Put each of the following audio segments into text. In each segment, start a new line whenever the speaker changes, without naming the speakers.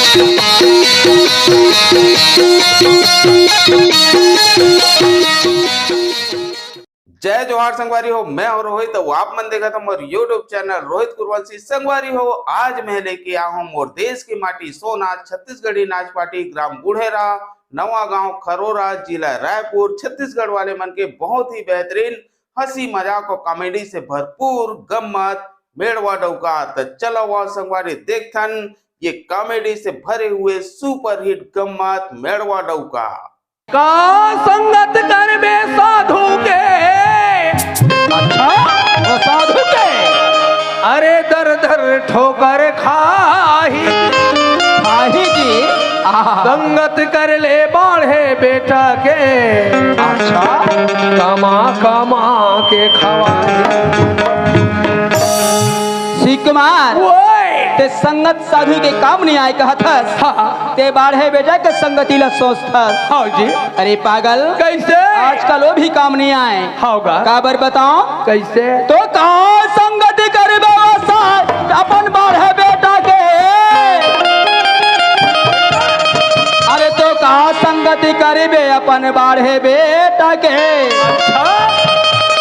जय जोहार संगवारी हो। मैं और रोहित तो आप मन देखा था मोर यूट्यूब चैनल रोहित कुरवंशी संगवारी हो। आज मैं लेके आया हूँ मोर देश की माटी सो नाच छत्तीसगढ़ी नाच पार्टी ग्राम बुढ़ेरा नवा गांव खरोरा जिला रायपुर छत्तीसगढ़ वाले मन के बहुत ही बेहतरीन हंसी मजाक और कॉमेडी से भरपूर गम्मत मेड़वा डौका। तो चलो वह संगवारी देखथन ये कॉमेडी से भरे हुए सुपर हिट गम्मत मेड़वा डौका।
का संगत करबे साधु के। अच्छा वो साधु के अरे दर दर ठोकर खाही खाही जी संगत कर ले बाढ़े बेटा के। अच्छा कमा कमा के खवाही
कुमार ते संगत साधु के काम नहीं आए कहत ते बाढ़े बेटा के संगति ला सोचथस।
हाँ जी।
अरे पागल
कैसे
आजकल वो भी काम नहीं आए
होगा
काबर बताओ
कैसे
तो कहाँ संगति करबे अपन बाढ़े बेटा के। अरे तो कहाँ संगति करबे अपन बाढ़े बेटा के।
अच्छा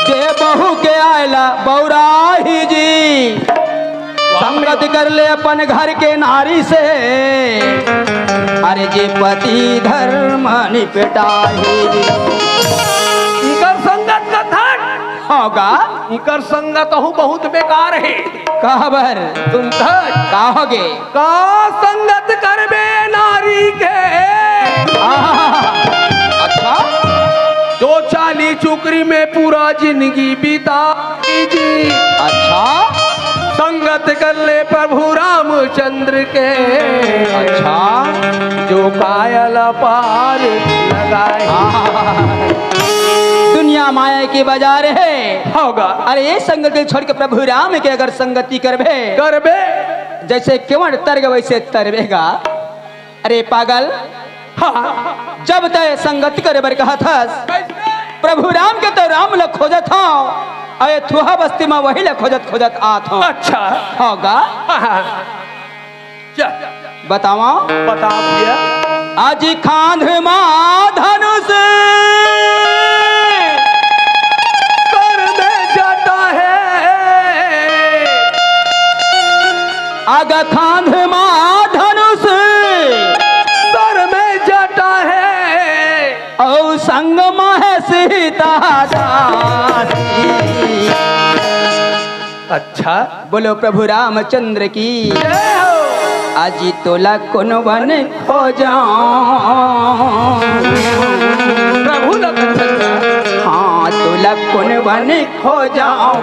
जे बहू के आयला बौराही जी संगत कर ले अपन घर के नारी से। अरे जे पति धर्म निपटाही
इकर संगत का थक
होगा
इकर संगत हूँ बहुत बेकार है।
कहबर
तुम थक
कहोगे
का संगत करबे नारी के।
अच्छा
जो चाली चुकरी में पूरा जिंदगी बिता जी।
अच्छा
संगत कर ले प्रभु रामचंद्र के।
अच्छा
जो कायल पार लगाए
दुनिया माया के बाजार है
होगा।
अरे ये संगति छोड़ के प्रभु राम के अगर संगति करबे
करबे
जैसे केवड़ तरग वैसे तरबेगा। अरे पागल हाँ जब तय संगति करे बर कहथस प्रभु राम के तो राम ल खोजत हूँ अरे थुहा बस्ती में वही ल खोजत खोजत आत हूँ।
अच्छा
होगा
क्या
बताओ
बता भैया।
आज खांध मां धनुष
सर में जाता है।
आगा खांध मां धनुष
सर में जाता है।
और संग में सीता दासी।
अच्छा
बोलो प्रभु रामचंद्र की आजी तोला कौन बन खो जाऊं।
प्रभु
हाँ तोला कौन बन खो जाऊं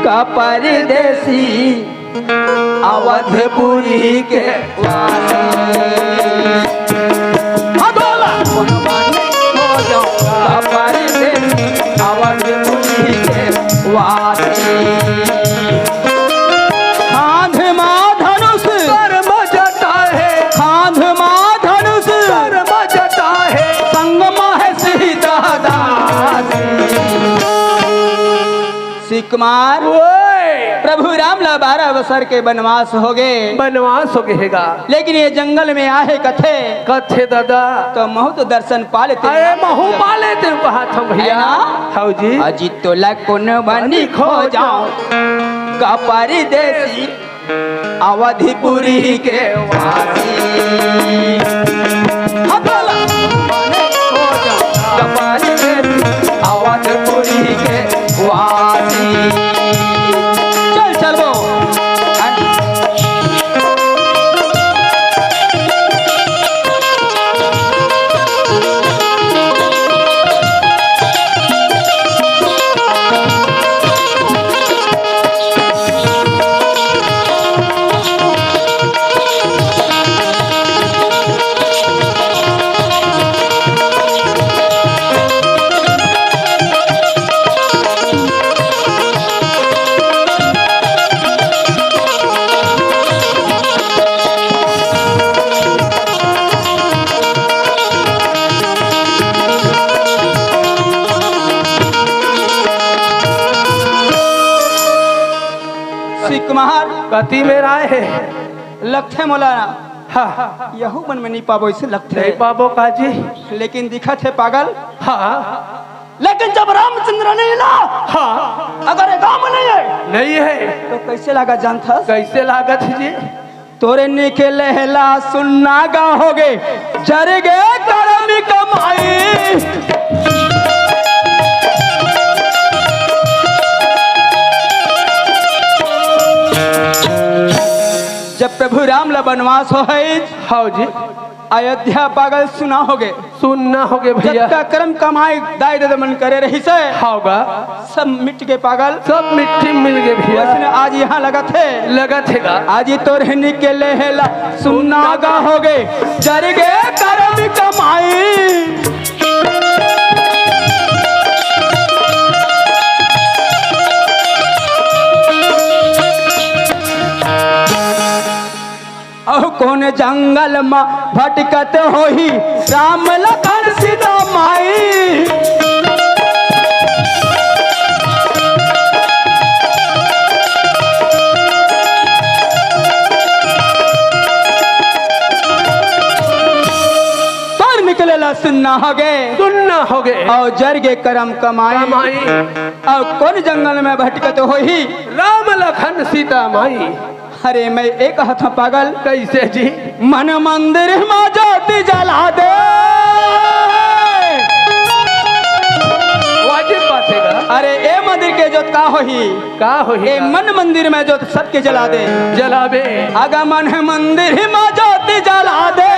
का परदेसी अवधपुरी के खांध मां धनुष
सर में जाता है।
खांध मां धनुष
सर में जाता है।
संग में सीता दासी। श्री कुमार प्रभु राम ला 12 वर्ष के वनवास हो गए।
बनवास हो गएगा
लेकिन ये जंगल में आहे कथे
कथे दादा
तो महु तो दर्शन पाले
अरे महू पाले तेरे को हाथ भैया। हाँ जी
अजी तोला कौन बनी खो जाऊं का परदेसी अवधिपुरी के वासी। अवधपुरी के वासी। चल चल वो सिख महार
कति में राय है
लखे मौलाना
हाँ
यहू मन में नहीं पाबो ऐसे लगते
नहीं पाबो काजी।
लेकिन दिखत है पागल।
हाँ
लेकिन जब रामचंद्र ने ला
हाँ
अगर ये गाँव में नहीं है
नहीं है
तो कैसे लगा जानता?
कैसे लागत है जी?
तोरे निकलेला सुनना गा हो गे जर गे करम कमाई। जब प्रभु राम ला वनवास हो है
हाँ जी
अयोध्या पागल सुना होगे
सुनना होगे भैया।
जब कर्म कमाई दाय दे मन करे रही से
होगा
सब मिट के पागल
सब मिट्टी मिल गए भैया।
उसने आज यहाँ लगा थे
लगा थेगा
आज ही तो रहने के लेला सुनना गा हो गए जर गे कर्म कमाई। अह कौन जंगल में भटकत होही राम लखन सीता माई। तोर निकलेला सुनना हो गए और जर गे करम कमाई। और कौन जंगल में भटकत होही
राम लखन सीता माई।
अरे मैं एक हाथ पागल
कैसे जी?
मन मंदिर में ज्योति जला दे।
वाजिब बात है।
अरे ए मंदिर के जोत का होही ए मन मंदिर में जोत सबके जला दे।
जलावे
अगर मन मंदिर में ज्योति जला दे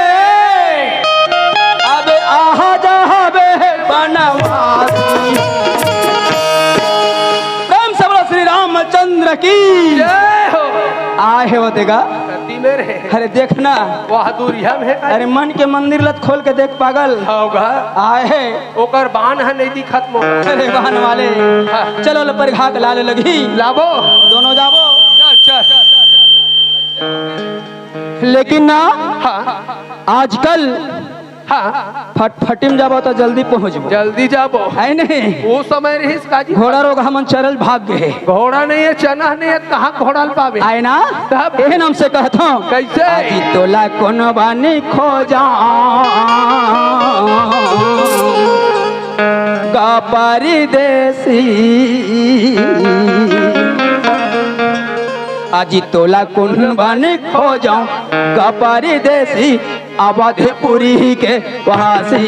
अब आहा जाबे बनवासी। प्रेम से बोलो श्री रामचंद्र की
जय हो।
आए हो देगा
मेरे
अरे देखना
बहादुर हम है।
अरे मन के मंदिर लत खोल के देख पागल
होगा
आए है
ओकर बान है नहीं दिखत मो।
अरे बहन वाले चलो ल पर घाट लाले लगी
लाबो
दोनों जाबो
चल
लेकिन ना
हाँ
आजकल
हाँ
फटफटिम जाबो तो जल्दी पहुंचबो
जल्दी जाबो
है नहीं।
वो समय रहीस काजी
घोड़ा रोग हमन चरल भाग गए
घोड़ा नहीं है चना नहीं है कहाँ घोड़ा पावे
आए ना
तब
एहे नाम से कहता हूँ
कैसे
आजी तोला कोनो बानी खोजा गा परदेसी। आजी तोला कौन बानी खोजा गा परदेसी अवधपुरी के वासी।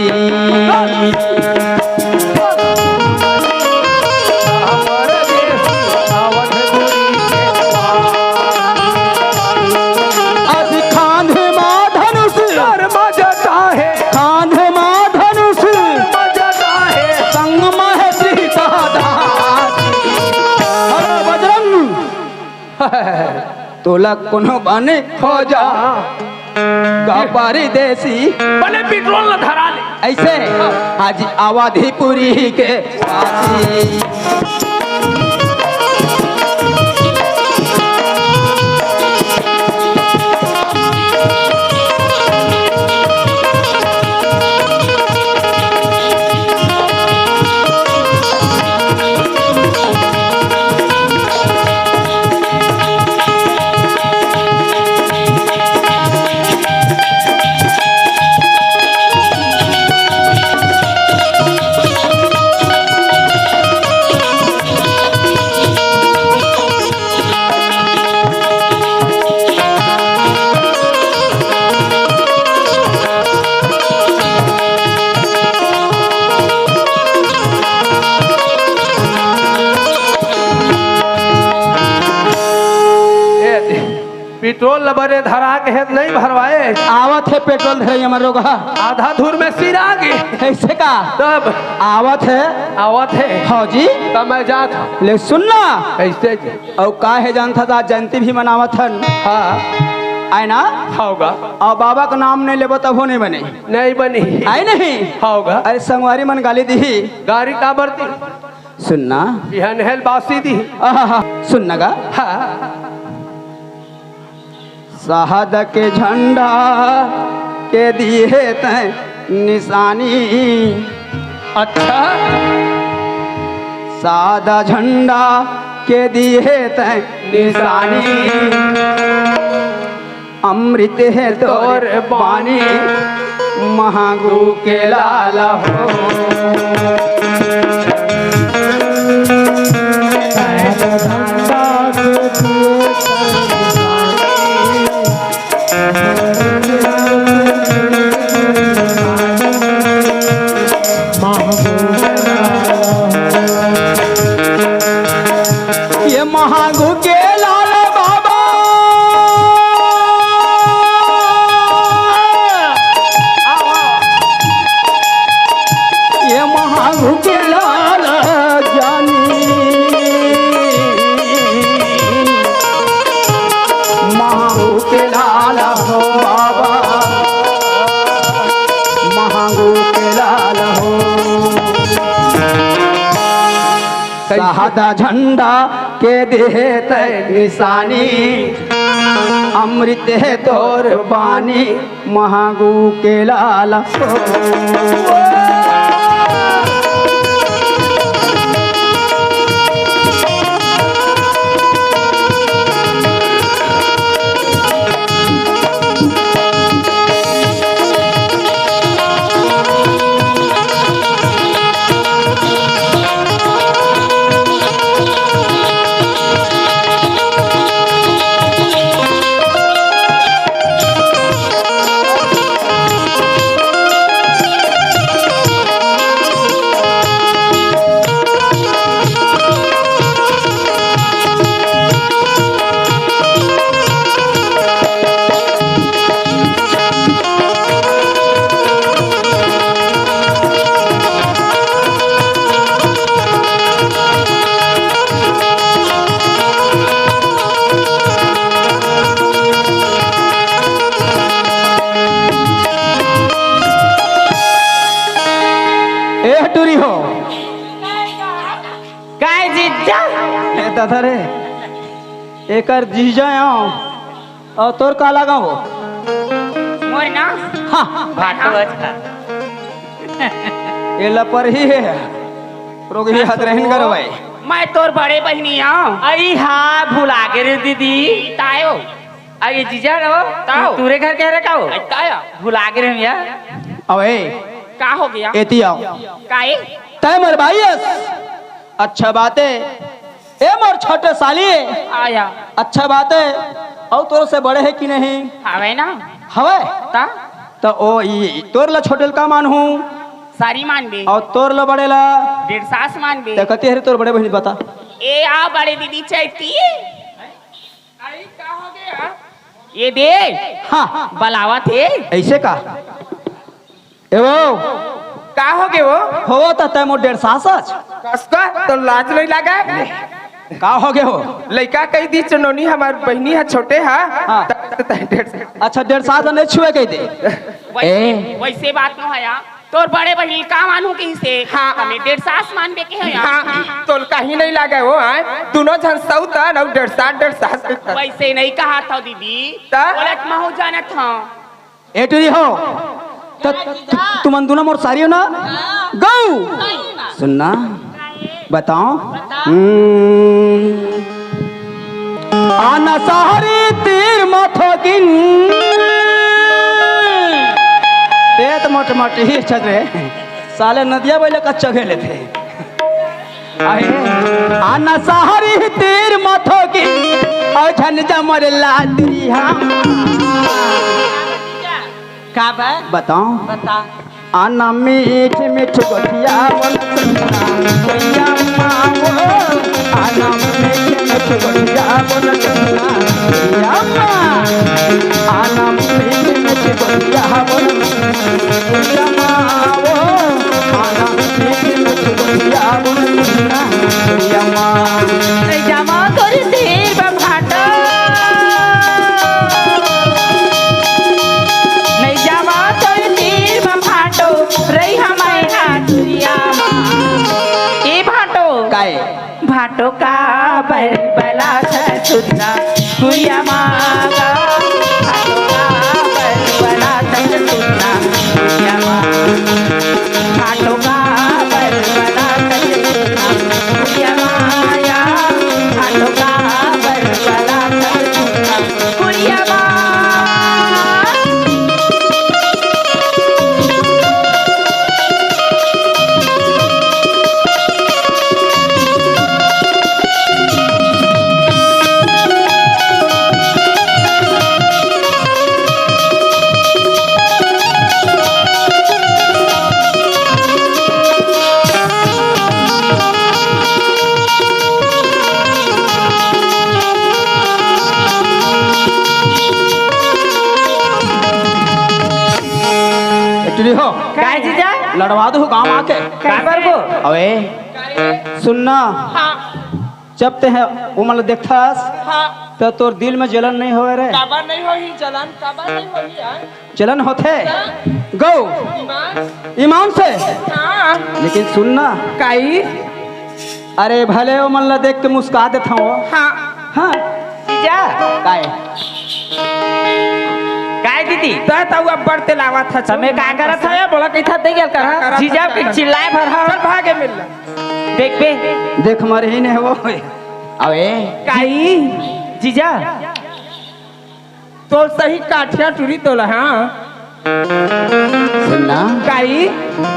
तोला कोनो बने खोजा गा परदेसी
भले पेट्रोल न धरा ले
ऐसे आज अवधपुरी के वासी।
पेट्रोल लबरे धरा के है नहीं भरवाए
आवत है पेट्रोल धरे हमारे लोग
आधा धूर में सिर आगे
ऐसे का
तब
आवत है हाँ जी
तब मैं जात
ले सुनना
ऐसे
और का है जानता था जयंती भी मनावत हन
हाँ
आए ना
होगा
और बाबा का नाम नहीं लेबो तब हो नहीं बने
नहीं बनी
आए नहीं
होगा
अरे संगवारी मन गाली दी
गाड़ी का बरती
सुनना
यह नहल बासी दी
सुनना गा
हाँ
शहद के झंडा के दिए तय निशानी।
अच्छा
सादा झंडा के दिए तय निशानी। अमृत है तोर बानी महागुरु के लाला हो। ये महागुरु के लाला बाबा ये महागुरु के लाला ज्ञानी महागुरु के लाला हो बाबा महागुरु के लाला हो। सादा झंडा के देत निशानी अमृत है तोर बानी महागुरु के लाला हो। टूरी हो
काय जीजा
ए दादा रे एकर जीजा आओ और तोर का लगा हो
मोर ना
हाँ
भाटवत का
ये लपर ही है रोगी हाथ रहन करो भाई
मैं तोर बड़े बहनी आओ अरे हाँ भुला गए रे दीदी तायो अरे जीजा रो ताओ तुरे घर कह रहे का हो ताया भुला गए रे यार
अबे
का हो गया
एती आओ
काए
तय मर भाई अच्छा बात है ए मोर छोटे साली
आया
अच्छा बात है और तोर से बड़े है कि नहीं
हवे ना
हवे
ता
तो ओ ई तोर ला छोटे का मान हूँ
सारी मान बे
और तोर ला बड़े ला
1.5 सास मान बे
तो कहते है तोर बड़े बहनी बता
ए आ बड़े दीदी चाहती है आई का हो गया ये दे
हाँ
बलावा थे
ऐसे का ए वो
का हो गए वो
हो तो तय मोर 1.5 सास
कसका तो लाज नहीं लगा
का हो गए हो
लड़का कही दी चनोनी हमार बहनी है छोटे है
हाँ। अच्छा 1.5 सास नहीं छुए कह दे
वैसे बात न है यार तोर बड़े बहनी का मानू कहीं से हाँ हमें 1.5 सास मान बे के है
हाँ तो कहीं नहीं लगे वो दोनों जन सौता न 1.5 सास
वैसे नहीं कहा था दीदी बोलत महू जाना था
ए टूरी हो तो तुम दोनों मोर सारी हो ना गौ सुनना बताओ आना सारी तीर माथो किन पेट मोट मोट ही छजरे साले नदिया बोले कच्चा खेले थे आना सारी तीर माथो किन और झन जमर लादी हम
का बा
बताओ
बता
आना मीठ मीठ गोठिया आना मीठ मीठ गोठिया आना मीठ मीठ गोठिया आना मीठ मीठ गोठिया
जमा कर देर भाटा नहीं जमा कर देर भाटो रही हमारे ए भाटो
काय
भाटो का बला छुटना कुरिया मागा भाटो का बला छुटना कुरिया भाटो का बला छुटना कुरिया माया भाटो का बला छुटना कुरिया
बेटरी हो
काय जीजा
लड़वा दो गाँव आके
काय बरगो
अबे सुनना जब ते है उमल देखतास तो तोर दिल में जलन नहीं होए रे
काबा नहीं होही जलन काबा नहीं होही यार
जलन होते गो ईमान से
हाँ
लेकिन सुनना
काई
अरे भले उमल देख के मुस्का देता हूँ
हाँ
हाँ
जीजा
काय
काय दीदी
तो अब बढ़ते लावा था
समय का करत है बोला कैथा दे गेल कर जीजा के चिल्लाए भर
चल भागे मिल
देख बे
देख मरे ही नहीं वो अबे
काई
जीजा
तो सही काठिया टूरी तो हाँ
सुनना
काई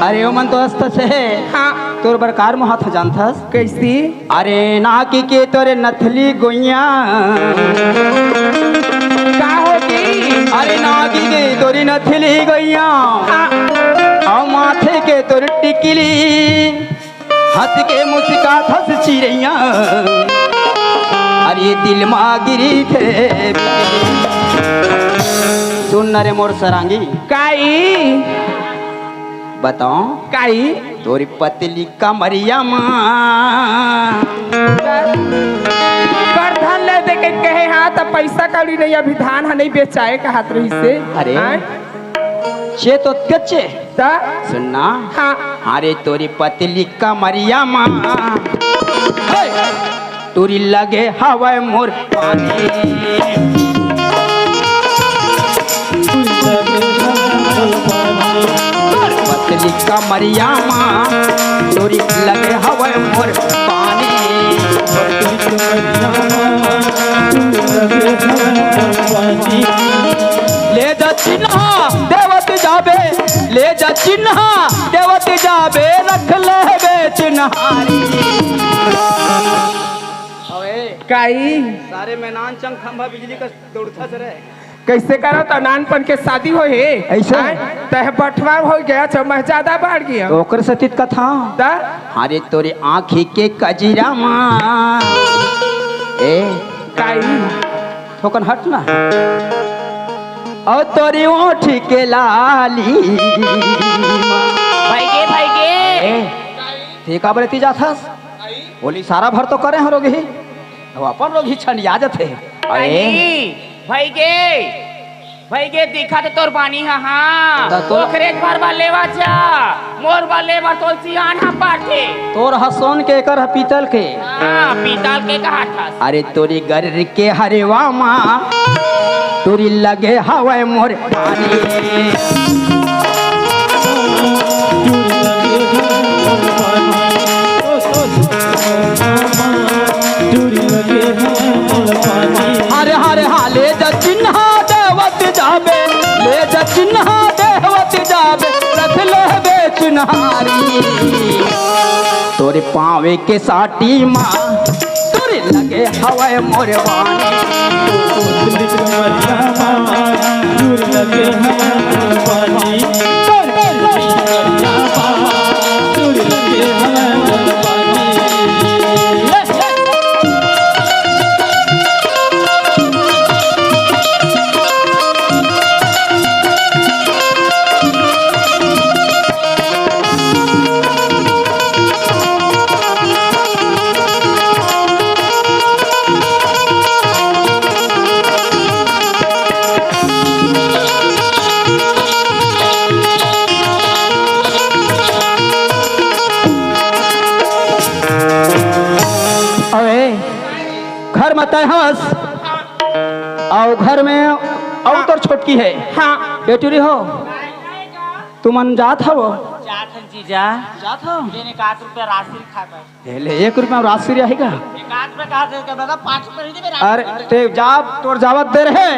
अरे ओमन तो अस्त से
हाँ
तोर बरकार में हाथ जानथस
कैसी
अरे नाकी के तोरे नथली गोइया
का होगी
अरे नाकी के तोरी नथली गोइया और माथे के तोर टिकली हंस के मुस्का थस चिड़ैया अरे दिल मा गिरी थे सुन रे मोर सरांगी
काई
बताओ
काई
तोरी पतली कमरिया माँ
करधन ले दे के कहे हाँ तो पैसा कौड़ी नहीं अभी धान है नहीं बेचाए का हाथ रही से
अरे
हाँ?
चे तो कच्चे
ता
सुनना
हाँ
अरे तोरी पतली कमरिया माँ तोरी लगे हवा मोर पानी पतली कमरिया माँ तोरी लगे हवा मोर पानी ले जा चिन्हा देवत जाबे ले जा चिन्हा देवत जाबे रख ले बे चिन्हारी
काई
सारे मैदान चंग खंभा बिजली का दौड़ता सरे
कैसे करो तो नानपन के शादी हो है
ऐसे?
तह बटवा हो गया छह ज्यादा बढ़ गया
तो ओकर सतीत का था
ता
अरे तोरे आँखी के कजीरा माँ ए
काई
ठोकन हट ना और तोरी ओठ के लाली
भाई गे
ते का बरती जाथस बोली सारा भर तो करे हैं रोगी अब अपन रोगी छनिया जाते
भाई गे दिखा तो तोर बानी हाँ
ता तो-
ओखरे घर वाले वाचा मोर वाले बा तोल सियान हम पाठे
तोर हसोन के कर पीतल के
हाँ पीतल के कहा था
अरे तोरी गर के हरेवा माँ तोरी लगे हवा मोर पानी हरे हरे हा ले जा चिन्हा देवत जाबे ले जा चिन्हा देवत जाबे रख ले बे चिन्हारी तोरे पावे के साटी माँ तोरे लगे हवा मोर वाणी अरे घर मत हंस और घर में और तो छोटकी है
हाँ
बेटुरी हो तुम अनजात हो
जात हम जीजा
जात हो
मैंने 1 रुपया राशि खाता
ले 1 रुपया राशि रहेगा
1 रुपया कहा दे दादा 5 रुपया नहीं दे
अरे ते जाब तोर जावत दे रहे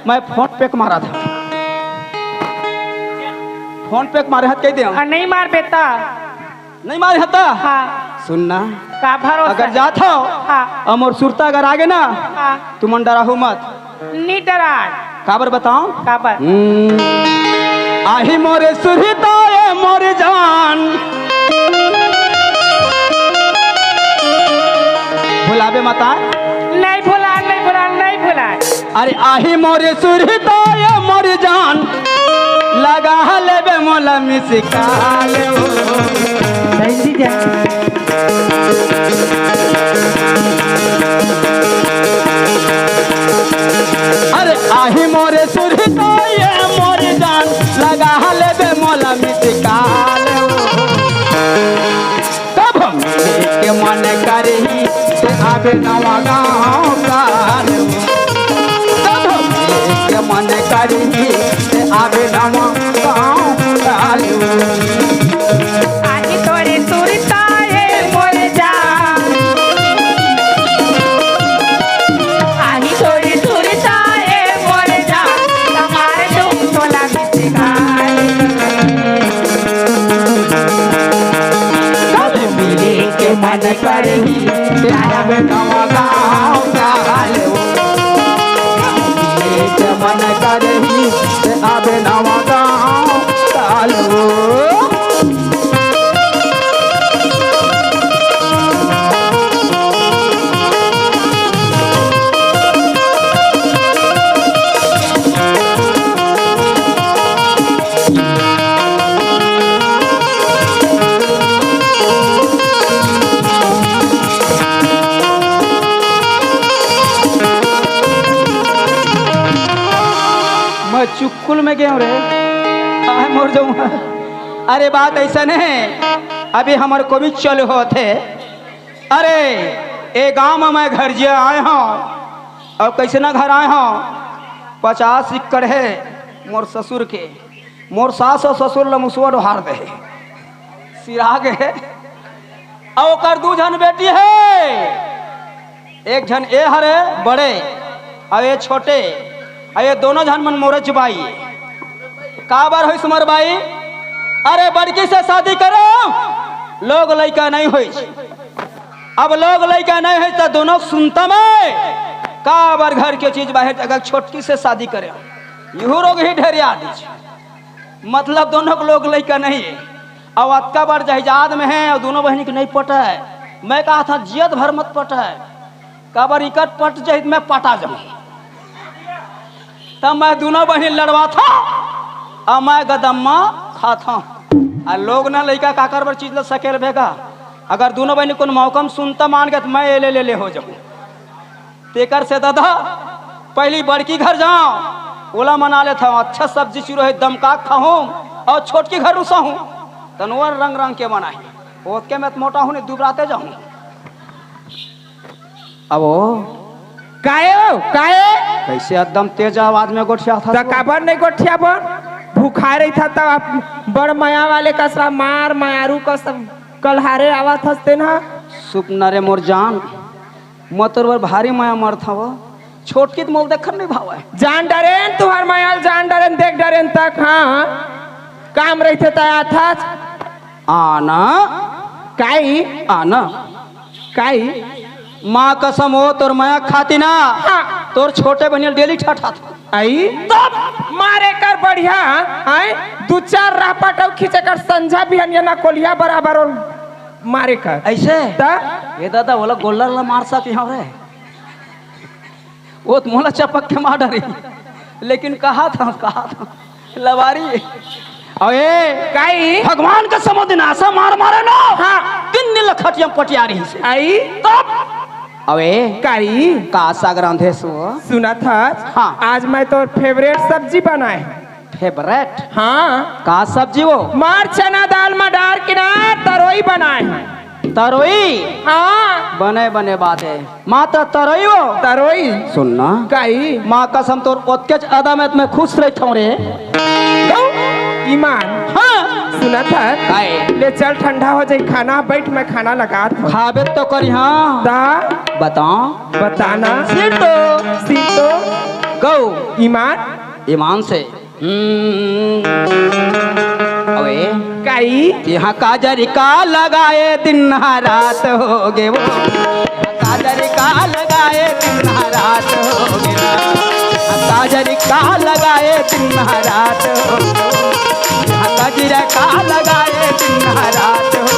मैं फोन पे मारा था फोन पे मारे हाथ कह दे
नहीं मार बेटा
नहीं मारे हता
हाँ
सुनना
का भरोसा
अगर जात हो
हाँ
अमोर सुरता अगर आगे ना
हाँ
तुम डरा हो मत
नहीं डरा
काबर बताओ
काबर
आही मोरे सुरता ए मोरे जान भुलाबे मता
नहीं भुला नहीं भुला नहीं भुला
अरे आही मोरे सुरता ए मोरे जान लगा ले बे मोला मिसकाल हो अरे आही मोरे सुरता ये मोरे जान लगा ले बे मोला मिसकाल हो तब हम के मन करही से आवे नवा गाँव काल तब हम के मन करही से आवे नवा गाँव काल
आही तोरे सुरता ये मोर जान आही तोरे सुरता ये मोर जान हमारे तुम तोला मिसकाल
कब मिले के मन करही से आवे नवा गाँव काल मिले के मन करही से आवे नवा गाँव काल मैं चुक्कुल में गया रे आए मोर जाऊँ अरे बात ऐसा नहीं अभी हमारे को भी चल होते अरे ए गांव में मैं घर जे आए हूँ और कैसे ना घर आए हूँ 50 एकड़ है मोर ससुर के मोर सास और ससुर लमुसुआ ढोहार दे सिरा गए और ओकर 2 जन बेटी है एक जन ए हरे बड़े और ये छोटे अये दोनों जन मन मोरे चुबाई का बार हो सुमर बाई अरे बड़की से शादी करो लोग लड़का नहीं हो अब लोग लड़का नहीं है तो दोनों सुनता मैं का बार घर के चीज बाहर अगर छोटकी से शादी करे यहू रोग ही ढेर याद मतलब दोनों को लोग लड़का नहीं है अब अतका बार जहिजाद में है और दोनों बहनी की नहीं पटा है मैं कहा था जियत भर मत पटा है का बार इकट पट जहित मैं पटा जाऊँ तब मैं दोनों बहनी लड़वा था और मैं गदम्मा खाता और लोग ना लड़का काकर बर चीज ल सकेल भेगा अगर दोनों बहनी को मौकम सुनता मान गए तो मैं ले हो जाऊँ तेकर से दादा पहली बड़की घर जाऊँ ओला मना ले था अच्छा सब्जी चूरो है दमका खाऊं और छोटकी घर रुसा हूँ तनवर रंग रंग के बनाई ओके मैं मोटा हूँ नहीं दुबराते जाऊँ अब
काहे
कैसे एकदम तेज आवाज में गोठिया था
तो काबर नहीं गोठिया पर भूखा रही था तब बड़ माया वाले का सब मार मायारू का सब कलहारे आवाज हंसते ना
सुपना रे मोर जान मतरवर भारी माया मर था वो छोटकी तो मोल देखर नहीं भावा है
जान डरेन तुहार मायाल जान डरेन देख डरेन तक हाँ काम रही थे तया था
आना
काई
आना
काई
माँ कसम हो तोर माया खाती ना तोर छोटे बनियल डेली ठठा था
आई तब मारे कर बढ़िया आई 2-4 रापट खींचे कर संझा भी ना कोलिया बराबर और मारे कर
ऐसे
ता
ये दादा बोला गोल्लर ला मार सा यहाँ रे वो तो मोला चपक के मार डरी लेकिन कहा था लवारी अरे
काई
भगवान का समुद्र नासा मार मारे ना हाँ दिन नील खटिया पटिया रही से
आई
तब अबे
काई
का सागरान थे सो
सुना था
हाँ
आज मैं तो फेवरेट सब्जी बनाए
फेवरेट
हाँ
का सब्जी वो
मार चना दाल में डाल के ना तरोई बनाए
तरोई
हाँ
बने बने बात है माता तरोई वो
तरोई
सुनना
काई
माँ कसम तोर ओतकेच अदामत में खुश रहता हूँ रे
ईमान
हाँ
सुना था
काई
ले चल ठंडा हो जाए खाना बैठ मैं खाना लगा
खाबे तो करी हाँ
ता
बताओ
बताना
सीटो गौ
ईमान
ईमान से अबे
काई
यहाँ काजर का लगाए दिन रात हो गे वो काजर का लगाए दिन रात हो गे काजर का लगाए दिन रात हो काजर का लगाए दिन रात हो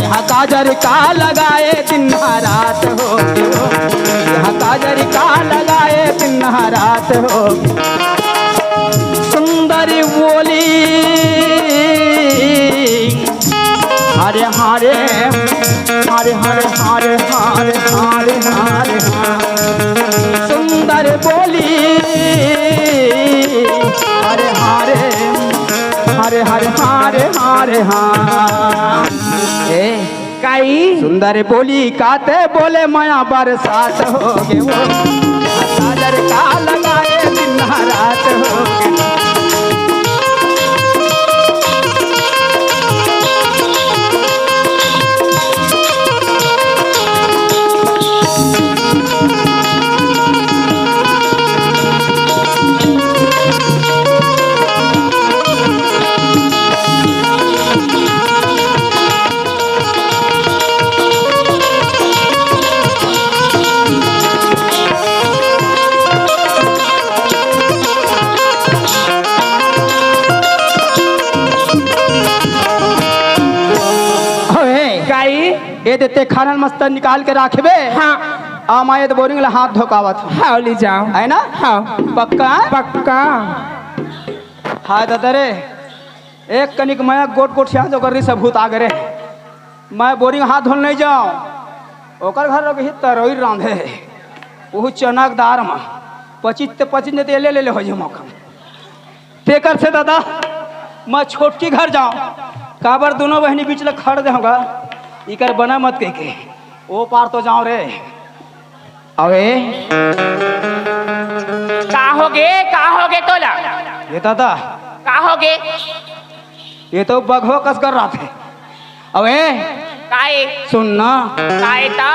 यहाँ काजर का लगाए दिन रात हो यहाँ काजर का लगाए दिन रात रात हो सुंदरी बोली हरे हरे हरे हरे हरे हरे हरे हरे सुंदर बोली हरे हरे हरे हरे हरे हरे हरे
काई
सुंदर बोली काते बोले माया बरसात हो गे वो सागर का लगाए दिन रात हो गे ये देते खाना मस्त निकाल के राखबे
हाँ
आमायत बोरिंग ला हाथ धोकावत
हाँ ले जाओ
है ना
हाँ
पक्का
पक्का
हाय दादा रे एक कनिक मैं गोट गोट से जो कर रही सब भूत आ गए मैं बोरिंग हाथ धोल नहीं जाऊं ओकर घर रही तरोई रांधे वो चनकदार में 25 ने ले ले हो जे मौका तेकर से दादा मैं छोटकी घर जाऊं काबर दोनों बहनी बीच ले खड़ दे होगा इकर बना मत कह के ओ पार तो जाओ रे अवे
का होगे तोला
ये दादा
का होगे
ये तो बघो कस कर रहा थे अवे
काए
सुनना
काए ता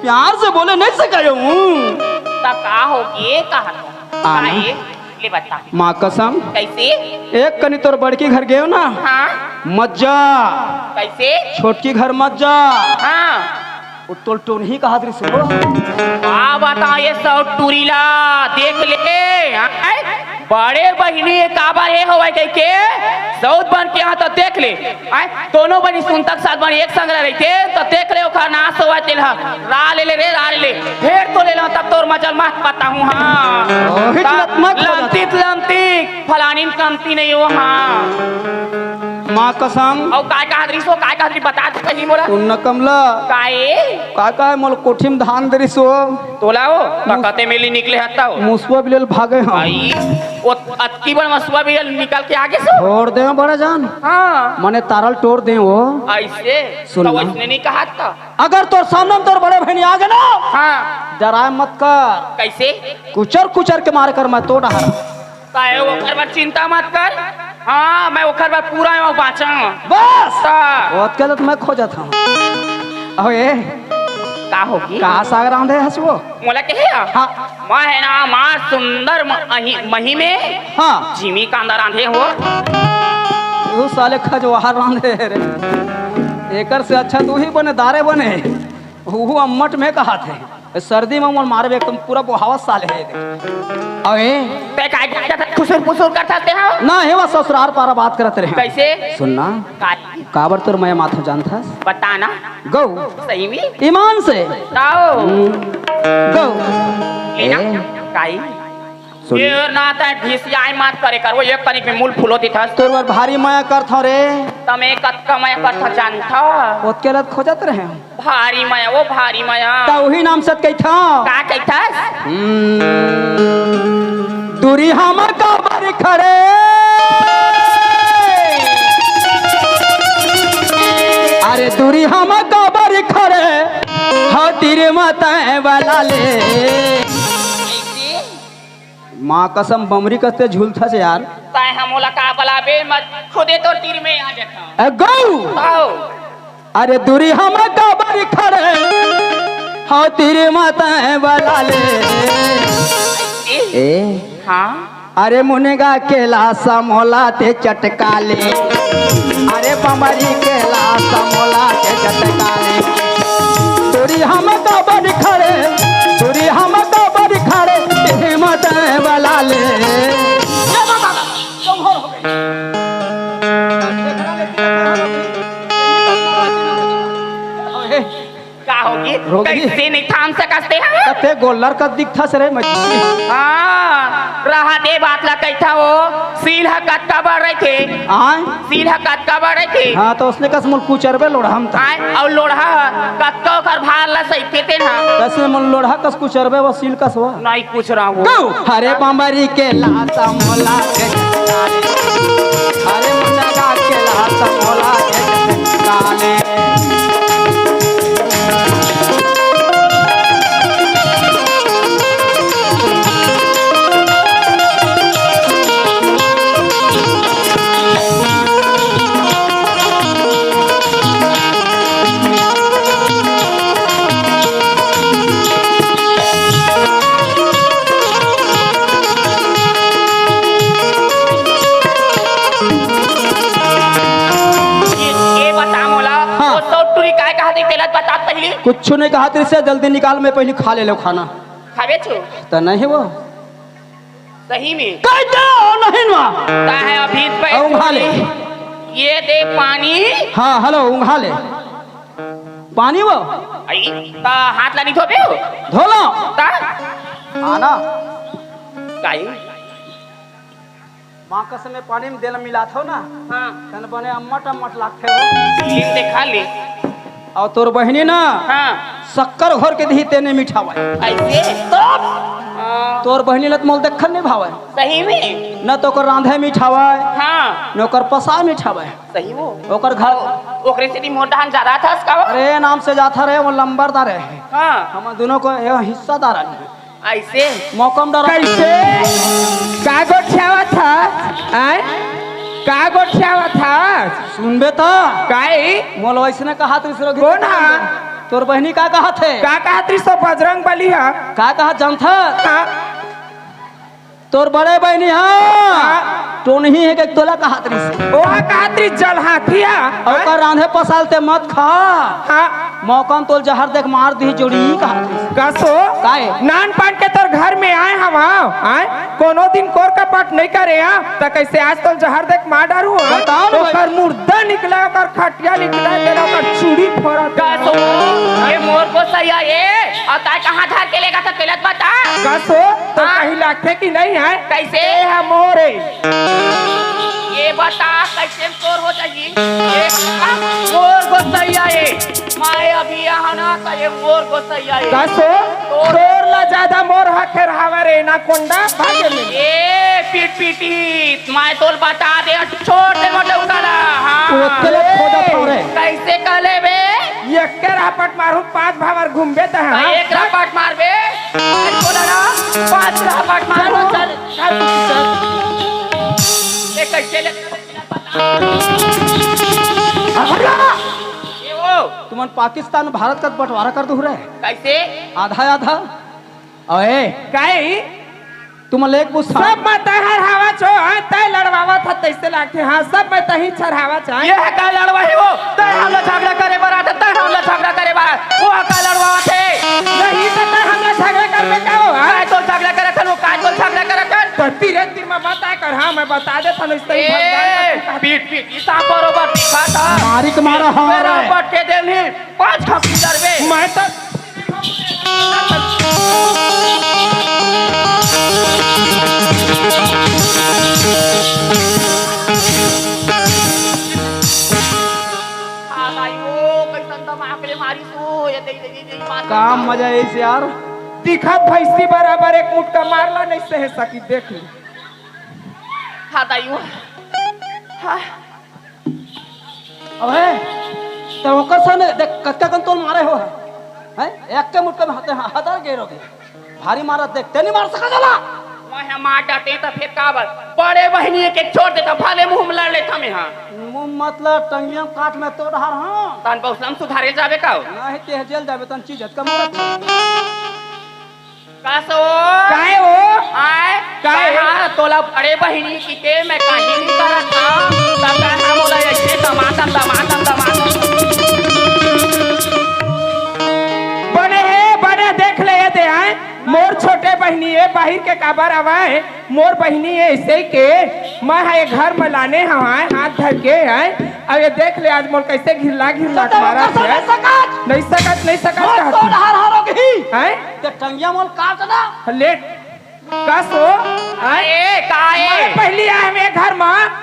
प्यार से बोले नहीं सका हूँ
ता का होगे कहा काए ले बता
माँ कसम
कैसे
एक कनी तोर बड़की घर गए ना
हाँ
मज्जा
कैसे
छोटकी घर मज्जा
हाँ
वो टोल टोन ही कहा दृश्य हो
आ बता ये सब टूरीला देख ले हाँ? बड़े बहिनी काबर ये होवे कह के सौद बन के यहाँ तो देख ले आय दोनों बनी सुनतक साथ बनी एक संग रह थे तो देख ले ओखा नाश होवा तेल रा ले रे रा ले फिर तो ले ला तब तोर मचल मत पता हूँ हाँ
रोहित लतमत हो
लमती फलानी कमती नहीं हो हाँ
माँ कसम
और काय कहा दृश्य काय कहा दृश्य बता दे कहीं मोला
सुन कमला
काए
काका है मोल कोठी में धान दृश्य
तोला हो कते मेली निकले हत्ता हो
मुसवा बिल भागे हम
भाई वो अतकी बड़ मसुआ भी निकाल के आगे से
छोड़ दे बड़ा जान
हाँ
मने तारल तोड़ दे वो
ऐसे
सुन
तो
ना।
उसने नहीं कहा था
अगर तोर सामने में तोर बड़े बहनी आ गए ना
हाँ
डराए मत कर
कैसे
कुचर कुचर के मार कर मैं तोड़ रहा
काहे वो घर पर चिंता मत कर हाँ मैं वो घर पर पूरा यहाँ बाँचा
बस
ता
बहुत के तो मैं खोजा था अबे
का होगी
कहाँ सागर आंधे हंसो
मोला के है
हाँ
मैं है ना माँ सुंदर मही में
हाँ
जिमी का अंदर आंधे हो
वो साले खजवार रांधे रे एकर से अच्छा तू ही बने दारे बने वो अम्मट में कहा थे सर्दी में मोल मारे एकदम पूरा बुहावा साले है अबे
ते काय करता खुसुर पुसुर करता ते हाँ
ना हे वो ससुराल पारा बात करते रहे
कैसे
सुनना
काय
काबर तोर मैं माथा जानता
बताना
गौ
सही में
ईमान से
ताओ
गौ
लेना काई
सुन
ये नाता घिसियाई मत करे कर वो एक कनिक में मूल फूलो दिथा
तोर बार भारी माया करथा रे
तमे कतका माया करथा जानथा
ओतके लत खोजत रहे
भारी माया वो भारी माया
ता वही नाम सत कहथा
का कहथस
दूरी हम काबर खड़े अरे दूरी हम काबर खड़े हो तेरे माता वाला ले माँ कसम बमरी कसते झूलता से यार
ताए हमोला का बलाबे मत खुदे तो तीर में आ देखा
गौ
आओ
अरे दूरी हम काबर खड़े हो तेरे माता वाला ले ए
हाँ
अरे मुनेगा केला समोला ते चटकाले अरे बमरी केला समोला ते चटकाले दूरी हम काबर खड़े दूरी हम काबर खड़े हिम्मत वाला ले
का होगी
रोगी?
कैसे नहीं थाम सकते हैं
कते गोल्लर का दिखता सरे मछली
हाँ रहा दे बात ला कैथा वो सीधा कटका बढ़ रहे थे
आय
सीधा कटका बढ़ रहे थे
हाँ तो उसने कस मुल कुचरबे लोढ़ा हम था
आए और लोढ़ा कटका कर भार ला सही थे ना
कैसे मुल लोढ़ा कस कुचरबे वसील कसवा
नहीं पूछ रहा हूँ
हरे बम्बरी के लाता मोला के हरे मुंडा के लाता मोला के काले
ये बता मोला
हाँ।
वो सौटुरी काय कहा थी तेलत बता पहली
कुछ नहीं कहा तेरे से जल्दी निकाल मैं पहले खा ले लो खाना
खावे छो
तो नहीं वो
सही में
कह दो नहीं ना
ता है अभी
और उंघा ले।
ये देख पानी
हाँ हेलो उंघा ले पानी वो
आई ता हाथ ला नहीं धोबे हो
धो लो
ता
आना
काई
माँ का समय पानी में देला मिला था ना
हाँ
तन बने अम्मट अम्मट लागते हो
सीन देखा ले
और तोर बहनी ना
हाँ
शक्कर घोर के दी तेने मिठावा
ऐसे
तोर बहनी लत मोल देखन नहीं भावे
सही में
न तो ओकर रांधे मिठावा
हाँ
न ओकर पसा मिठावा
सही वो
ओकर घर
ओकरे से मोटा ज्यादा था उसका वो?
अरे नाम से जाता रहे वो लंबरदार है
हाँ
हम दोनों को ये हिस्सादार है
ऐसे
मौकम डर
कैसे का गोठ्यावा था आय का गोठ्यावा था
सुनबे तो
काई
मोल वैसने कहा तीसरो
कौन हा?
तोर बहनी का कहा थे
का कहा त्री सो बजरंग बली है
का कहा जानथा
हाँ
तोर बड़े बहनी हाँ तो नहीं है कि तोला कहा त्री
ओहा कहा त्री जल हाथिया
ओकर रांधे पसालते मत खा
हाँ
मौकम तोल जहर देख मार दी जोड़ी कहा त्री
कसो
काहे?
नान पान के तोर घर में आए हम आए कोनो दिन कोर का पाठ नहीं करे तो कैसे आज तोल जहर देख मार डारू
बताओ ना भाई।
ओकर मुर्दा निकला ओकर खटिया निकला तेरा ओकर चूड़ी फोड़ा
कसो ये मोर को सही है ये और ताय कहाँ धर के लेगा तो तेलत बता
कसो तो
हाँ।
कहीं लाखे की नहीं है
कैसे
है मोरे
ये बता कैसे चोर हो जाएगी ये मोर को सही है मैं अभी यहाँ ना तो ये मोर को सही है
कसो तोर ला ज्यादा मोर हखे रहावा रे ना कोंडा भागे में
ये पीट पीटी मैं तोल बता दे छोड़ दे मोटे उकाला
वो
हाँ
तेरे खोदा पारे
कैसे कले बे
ये के रापट मारू 5 भावर घूमबे त हां
एक रपट मार बे बोला ना 5 रपट मारो चल ये कैसे ले ये वो
तुमन पाकिस्तान भारत का बंटवारा कर दो रहे
कैसे
आधा आधा ओए
काई
तुम लेक बुझा
सब मैं तहर हवा छो तय लड़वावा था तैसे लागते हां सब मैं तही छरहावा चाहे
ये है का लड़वा है वो तय हमला झगड़ा करे बरा तय हमला झगड़ा करे बरा वो का लड़वा थे
नहीं तो तय हमरा झगड़ा करबे का हो
काय तो झगड़ा करे खनो काय तो झगड़ा करे कर
तो तीरे तीर में बता कर हां मैं बता दे था नहीं
ए पीट पीट इसा बरोबर दिखा था
मारी के मारा
मेरा
हमारा
पट के देली 5 खपी दरबे
मैं तो
काम मजा है इस यार
दिखा भैंसी बराबर एक मुटका मारला नहीं सह सकी देख ली
अबे तो ओकर सने देख कक्का कन तोल मारे हो है एक के मुट्ठे में हाथे हदर गेरोगे भारी मारा देखते नहीं मार सका जाला
मैं मार डाटे तो फिर काबर बड़े बहनी के छोड़ देता भले मुंह में लड़ लेता मैं हां
मुंह मतलब टंगिया काट में तो रहा हां
तन बहुसम सुधारे जाबे का
नहीं ते जेल जाबे तन चीज हटका मारत
कासो
काहे हो
आए
काहे?
कहा तोला बड़े बहनी की के मैं कहीं नहीं करत था तब हम बोला ऐसे टमाटर
बने देख ले ये दे आए मोर छोटे बहनी है बाहर के काबर आवाए मोर बहनी है ऐसे के मैं है घर में लाने हवाए हाथ धर के है अब ये देख ले आज मोर कैसे घिरला मारा नहीं सकत
मत तो
कहत
ढार हारोगी
हैं
ते टंगिया मोल काट ना
लेट कसो हैं
ए काए
मैं पहली आए में घर में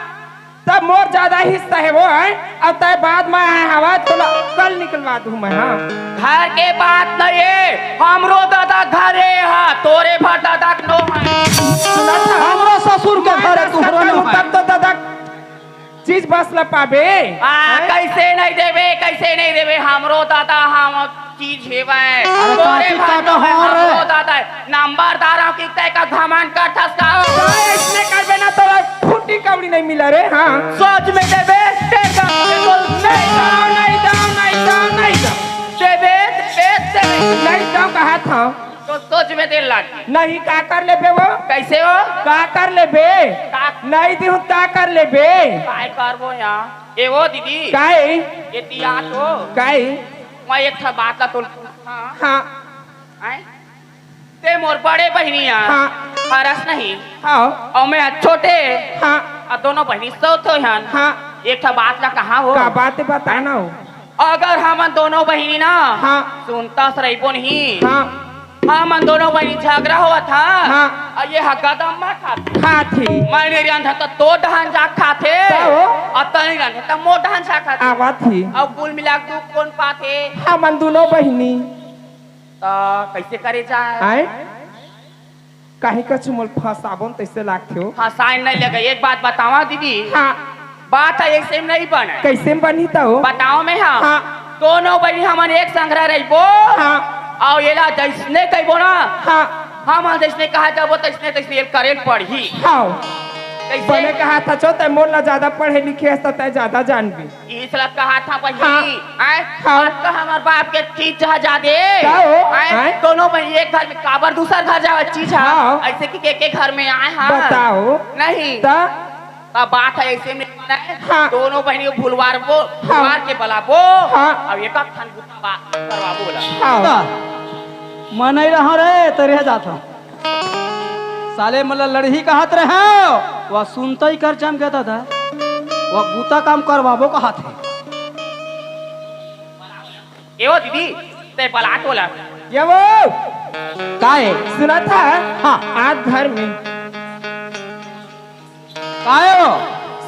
तब मोर ज्यादा हिस्सा है वो है अब तय बाद में आए हवा तो कल निकलवा दूं मैं हाँ
घर के बात नहीं है हमरो दादा घरे हा तोरे भर दादा नो है
सुना था
हमरो ससुर के घर है तुहरो न है
तब तो दादा चीज बस ल पाबे
कैसे नहीं देवे हमरो दादा हम चीज हेवे
अरे
तोरे
काची
भर
काटो
नो है
हाँ रे।
हमरो दादा नंबरदारों की तय का घमंड कर ठसकाओ
काय इसने करबे ना तो फुटी कवड़ी नहीं मिला रे हाँ
सोच में देवे टेका
नहीं जाओ
देवे
नहीं जाओ कहा था
तो सोच में देर लगी
नहीं का कर ले बे वो
कैसे हो
का कर ले बे
का
नहीं दी का कर ले बे
काय करबो यहाँ ए वो दीदी
काय
ये दिया तो
काय
मैं एक था बात ला तो हाँ
हाँ
आए ते मोर बड़े बहनिया
हाँ
हरस नहीं
हाँ
और मैं छोटे
हाँ
और दोनों बहनी सौ तो हन
हाँ
एक था बात ला कहाँ हो
का बात बताना हो
अगर हम दोनों बहनी ना
हाँ
सुनता सरेबो नहीं
हाँ
हम दोनों बहनी झगड़ा हुआ था
हाँ।
और ये हकदम में खाते
खाती
मैंने रंधा तो ढान जा खाते
क्या हो?
और तनी रंधा तो मो ढान जा खाते
आवा थी
और कुल मिला के तू कौन पाते
हम दोनों बहनी
तो कैसे करे जाए
आए काहे का चुमल फसाबन तैसे लागथे हो
हाँ साइन नहीं लगे एक बात बतावा दीदी
हाँ
बात है ऐसे में नहीं बने
कैसे में बनी था हो
बताओ में हम
हाँ
दोनों बहनी हमन एक संग्रह रहीबो
हाँ
और ये ला जैसने कहबो ना
हाँ
हम जैसने कहा जाबो तैसने तैसने करेल पढ़ी
हाँ बने
कैसे
कहा था चो तय मोर ला ज्यादा पढ़े लिखे है तय ज्यादा जान भी
इसलिए कहा था
हाँ।
बहनी आए
हाँ।
और तो हमारे बाप के चीज जहाँ जा दे
क्या हो?
आए
आए?
दोनों बहनी एक घर में काबर दूसर घर जावे चीज है
हाँ।
ऐसे कि के घर में आए हाँ
बताओ
नहीं
ता
अब बात है ऐसे में बनाए
हाँ।
दोनों बहनी को भूलवार के बलाबो
हाँ।
अब एक खान गुत्ता करवा बोला
हाँ
मैं नहीं रहा रे तेरे जाता साले मतलब लड़ही कहत रहे वह सुनते ही कर चम कहता था वह बूता काम करवाबो कहा थे
ए ओ दीदी ते बलाट बोला
ये वो
काहे
सुना था
हाँ
आज घर में
काहे हो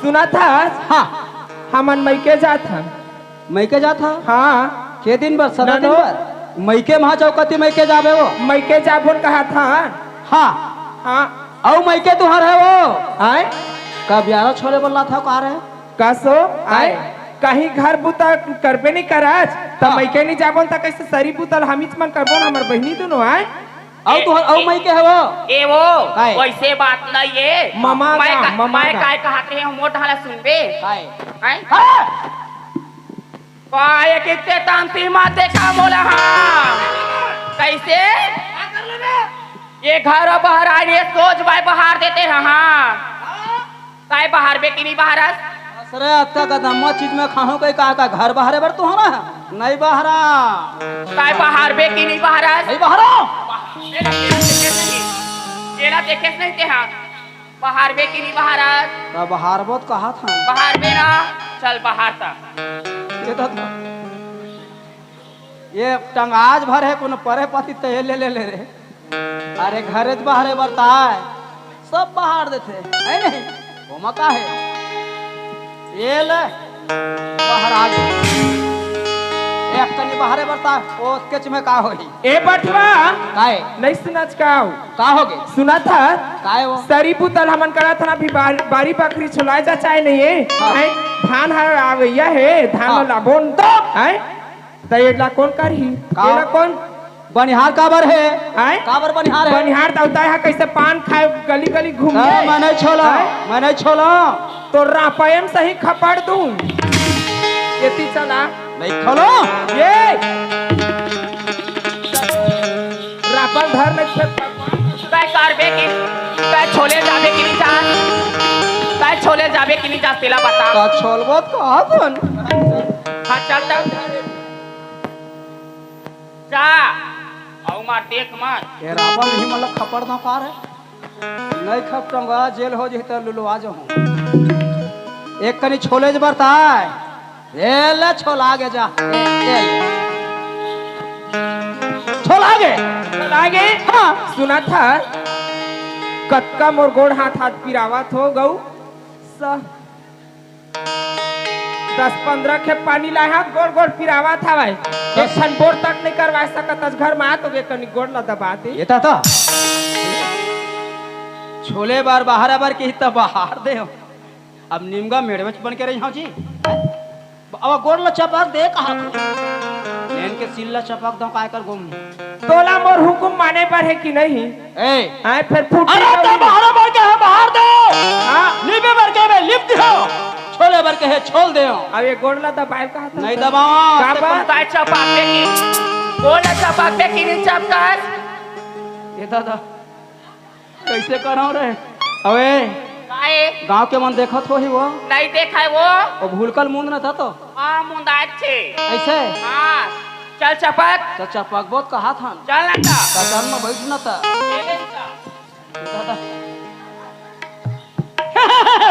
सुना था
हाँ
हमन मैके जात हम
मैके जाता
हाँ
के दिन बर सदा दिन
ननो।
बर मैके महा चौकती मैके जाबे वो
मैके जाबुन कहा था
हाँ
हाँ
औ मैके तुहार है वो
आए
कब यारो छोरे बोला था कहा रहे
कसो आए कहीं घर बुता करबे नहीं कराज त
हाँ।
मैके नहीं जाबुन त कैसे सरी बुतल हमीच मन करबो हमर बहनी दोनों आए
औ तुहार औ मैके है वो
ए वो
काय?
वैसे बात नहीं है
मामा का, मामा
मैं
का।
काय कहते हैं मोट हाला सुनबे
काहे
हैं काय कितने तांती माते का बोला हाँ कैसे ये घर बाहर आ रही है सोच भाई बाहर देते हैं हाँ काय बाहर बे कि नहीं बाहर
अरे अत्ता का दम्मा चीज में खाऊं कहीं का घर बाहर बर तू हमारा नहीं बाहरा
काय बाहर बे कि नहीं बाहर
नहीं बाहरा
केला देखे नहीं थे हाँ बाहर बे कि नहीं बाहर
तब बाहर बहुत कहा था
बाहर बे ना चल बाहर था
ये तो था। ये टंगाज भर है कोनो परे पति ते ले रे अरे घरे बाहर बरता है सब बाहर देते है नहीं वो मका है ये ले बाहर आ गए एक कनी बाहर बरता ओ स्केच में का होई
ए बटवा
काहे
नहीं सुनच काओ
का होगे
सुना था
काहे वो
सरी बुतल हमन करा था अभी बारी बकरी छुलाए जा चाहे नहीं है
हाँ।
हैं? धान हर आवैया है धान
हाँ।
लाबोन तो है त एला कौन करही
का?
एला कौन
बनिहार काबर है
हैं?
काबर बनिहार है
बनिहार दौता है कैसे पान खाए गली गली घूम
मैंने छोला
हैं?
मैंने छोला
तो रापायम सही खपड़ दूं येती चला
नहीं खोलो
ये रापल धर में
काय कारबे कि काय छोले जाबे कि नहीं जा काय छोले जाबे कि नहीं जा तेला बता
का छोलबो कहा कौन
हाँ चलता जा औ मार देख मत
ये रापा नहीं मतलब खपड़ ना कार है नहीं खपटूंगा जेल हो जही तो लुलवा जो हूँ एक कनी छोले ज बरता है ये ले छोला आगे जा ये ले
आगे
हाँ
सुना था कतका मोर गोड़ हाथ पिरावत हो गऊ 10-15 के पानी लाए हाथ गोड़ गोड़ पिरावा था भाई एक क्षण बोर तक नहीं करवा सकत घर में आ तो वे कनी गोड़ ला दबा दे
ये था छोले बार बाहर बार के हित बाहर दे अब निमगा मेड़वच बन के रही हाँ जी अब गोड़ ला चपाक दे कहा लेन के सिल्ला चपाक दो काय कर गुम
तोला मोर हुकुम माने पर है कि नहीं
ए
आए फिर फूट
अरे तो बाहर बार के है बाहर दो हां लिबे बार के में लिप दियो छोले बार के है छोल दे
अब ये गोड़ ला दबाए कहा था
नहीं दबाओ
का बा?
काय चपाके की बोला चपाके की नहीं चपकास
ये दादा कैसे कराओ रे अबे
काए
गांव के मन देखत हो ही वो
नहीं देखा है वो
और भूलकर मुंद न था तो
हाँ मुंदाज छे
ऐसे
हाँ चल चपक
चाचा पगबोत कहा था
चल ना था
चाचा में बैठ न था
ये ले जा।
दादा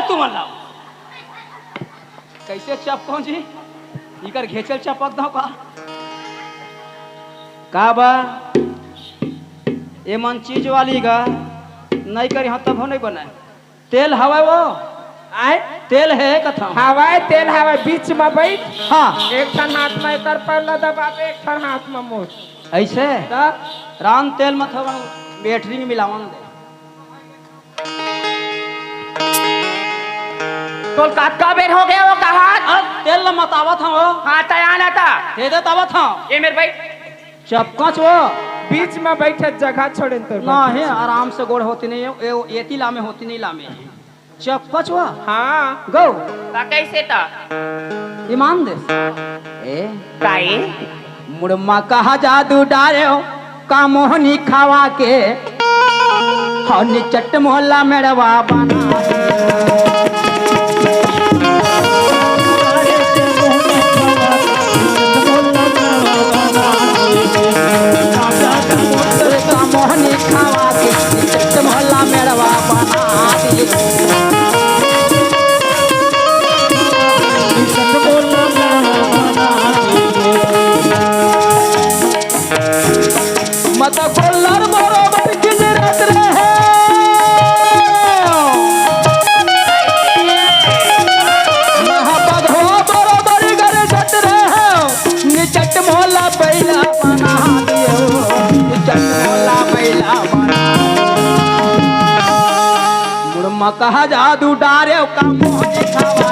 तुम लाओ कैसे चपको जी इकर घेचल चपक दो का बा ये मन चीज वाली का नहीं करी हाँ तब हो नहीं बनाए तेल हवा वो
आए
तेल है कथा
हवाए तेल हवाए बीच में बैठ
हाँ
एक ठन हाथ में कर पहला दबा दे एक ठन हाथ में मोड़
ऐसे
तब
राम तेल मत हवा बैटरी में मिलावा न दे
तो का बेर हो गया वो कहा
अब तेल न मत आवत हम वो
हाँ तैयार था
दे दे आवत हम
ये मेरे भाई
चपकच वो
बीच में बैठे जगह छोड़े तो
ना है आराम से गोड़ होती नहीं है एती लामे होती नहीं लामे चपकच वो
हाँ
गो
का कैसे था
ईमान दे ए
काए
मुड़मा कहा जादू डारे हो का मोहनी खावा के हनी चट मोहल्ला मेड़वा बना मोहनी खावा के चट मोहल्ला मेड़वा बना दी मत कोल्लर बरोबर गिजरत रहे महापगवा बरोबर गरजत रहे निचट मोहल्ला बैला बना दियो निचट मोहल्ला बैला बना मुड़मा कहा जादू डारे का मोहनी खावा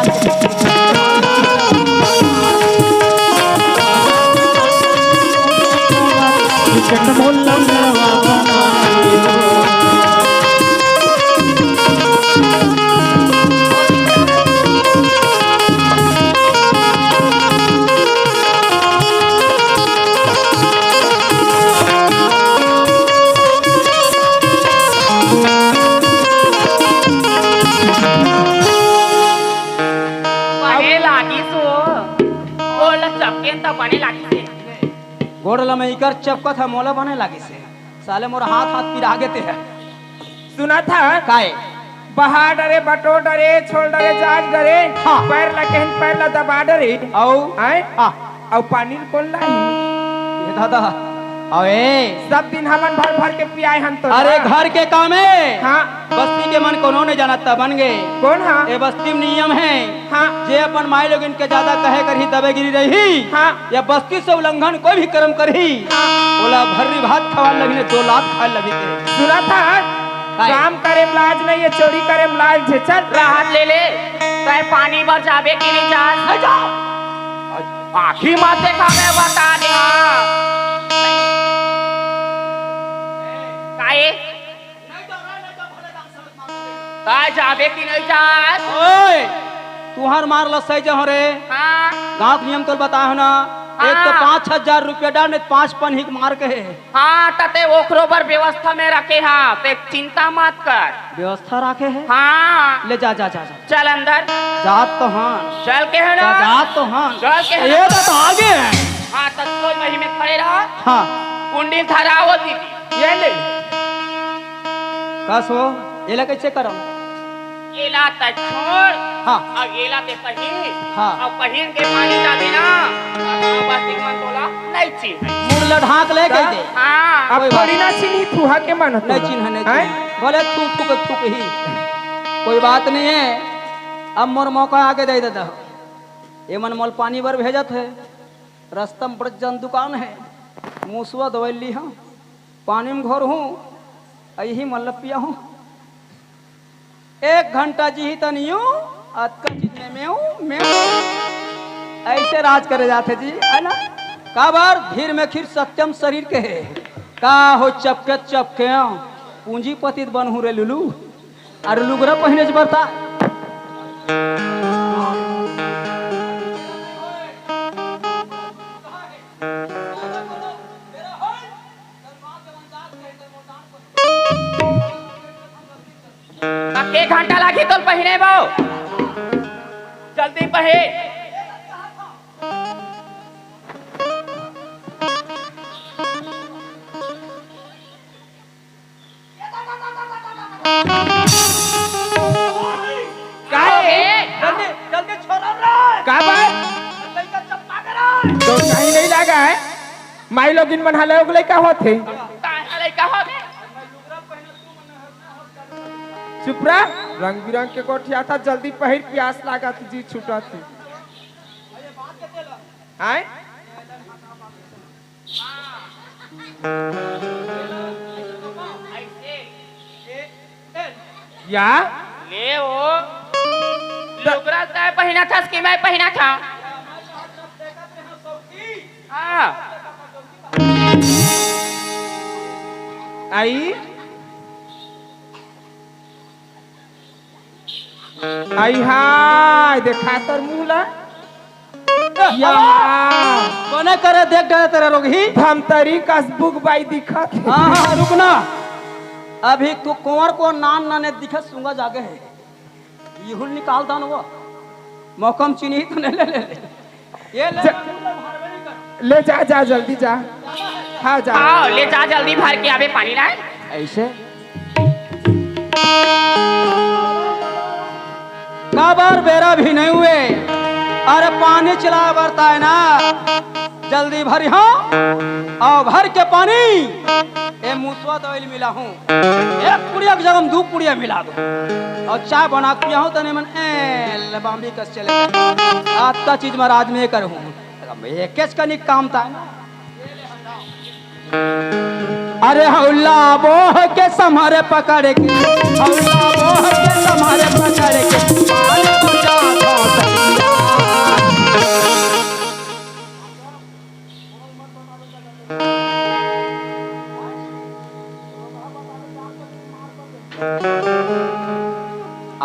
बने लागी सो बोला चपके तो बने लागी से
गोड़ला में इकर चपकत है मोला बने लागी से साले मोर हाथ हाथ पिरा गेते है
सुना था
काए
बहा डरे बटो डरे छोड़ डरे जाज डरे
हाँ।
पैर ला कहन पैर ला दबा डरे
औ
आए
हाँ
और पानी कौन लाई
ये दादा अरे
सब दिन हमन भर भर के पियाए हम तो
अरे घर के काम है
हाँ
बस्ती के मन कोनो ने जानता बन गए
कौन हाँ
ये बस्ती में नियम है
हाँ
जे अपन माई लोग इनके ज्यादा कहे कर ही दबेगिरी रही
हाँ
या बस्ती से उल्लंघन कोई भी कर्म करही बोला भर्री भात खवा लगी 2 लाख खा लगी ते
सुना था काम करे लाज नहीं है चोरी करे लाज है चल
राहत ले ले तय पानी भर जाबे की नहीं जा आखी मत देखा मैं बता दे काए काय जाबे की नहीं जा
ओए तुहार मार ल सही जहो रे
हाँ
गांव के नियम तो बताओ ना एक तो
हाँ।
5,000 रुपया डाल नहीं 5 पन हिक मार के है
हाँ तते ओकरो पर व्यवस्था में रखे हाँ ते चिंता मत कर
व्यवस्था रखे है
हाँ
ले जा जा जा जा
चल अंदर
जात तो हाँ
चल के है ना
जात तो हाँ
चल के है
ये
ना?
तो आगे है
हाँ तत्व मही में खड़े रहा
हाँ
कुंडी धराओ दीदी
ये ले
कस हो ये ला कैसे करो
एला त छोड़
हाँ।
और एला ते पहिन
हाँ।
और पहिन के पानी डाली ना और बस एक मन तोला नहीं चिन्ह
मुरला ढाक ले कह दे
हाँ
अब
कोई बात
थोड़ी ना चिन्ही थूहा के मन
नहीं चिन्ह नहीं चिन्ह बोले थूक ही कोई बात नहीं है। अब मोर मौका आगे दे देता ये मन मोल पानी भर भेजत है रास्ता में जन दुकान है मूसवा दवैली हूँ पानी में घोर हूँ यही मल्ल पिया हूँ 1 घंटा जी तनियो अतका जितने में ऐसे राज करे जाते जी है ना का बार धीर में खीर सत्यम शरीर के है का हो चपके पूंजीपति बनहू रे लुलू अरे लुगरा पहने से बरता
के घंटा लागी तो पहिने बो जल्दी पहे
जल्दी छोड़ो रे
का बात
लइका चप्पा करा
तो कहीं नहीं लगा है माई लोग इन बना ले ओगले का होते
ताले का हो
चुपरा रंग बिरंग के कोठिया था जल्दी पहिर प्यास लागा जी छूटा थी आए या
ले वो लुगरा चाहे पहिना था कि मैं पहिना था हाँ
आई आई हाय देखा तर मुहला या
कोने करे देख डरे तेरे लोग ही
धमतरी कसबुक बाई दिखत है।
हाँ रुकना अभी तू कुंवर को नान नाने दिखत सुंगा जागे है यहुल निकाल दान वो मौकम चीनी तो नहीं ले ये
ले जा जा जल्दी जा हाँ जा
हाँ ले जा जल्दी भर के आवे पानी लाए
ऐसे का बार बेरा भी नहीं हुए अरे पानी चला बरता है ना जल्दी भरी हाँ और भर के पानी ए मुसवा दवाई मिला हूँ 1 पुड़िया की जगह 2 पुड़िया मिला दो और चाय बना पिया हूँ तने मन लबाम्बी कस चले आज का चीज महाराज में कर हूँ एक कनिक काम था अरे हौला बोह के समारे पकड़ के हौला बोह के समारे पकड़ के पानी बचा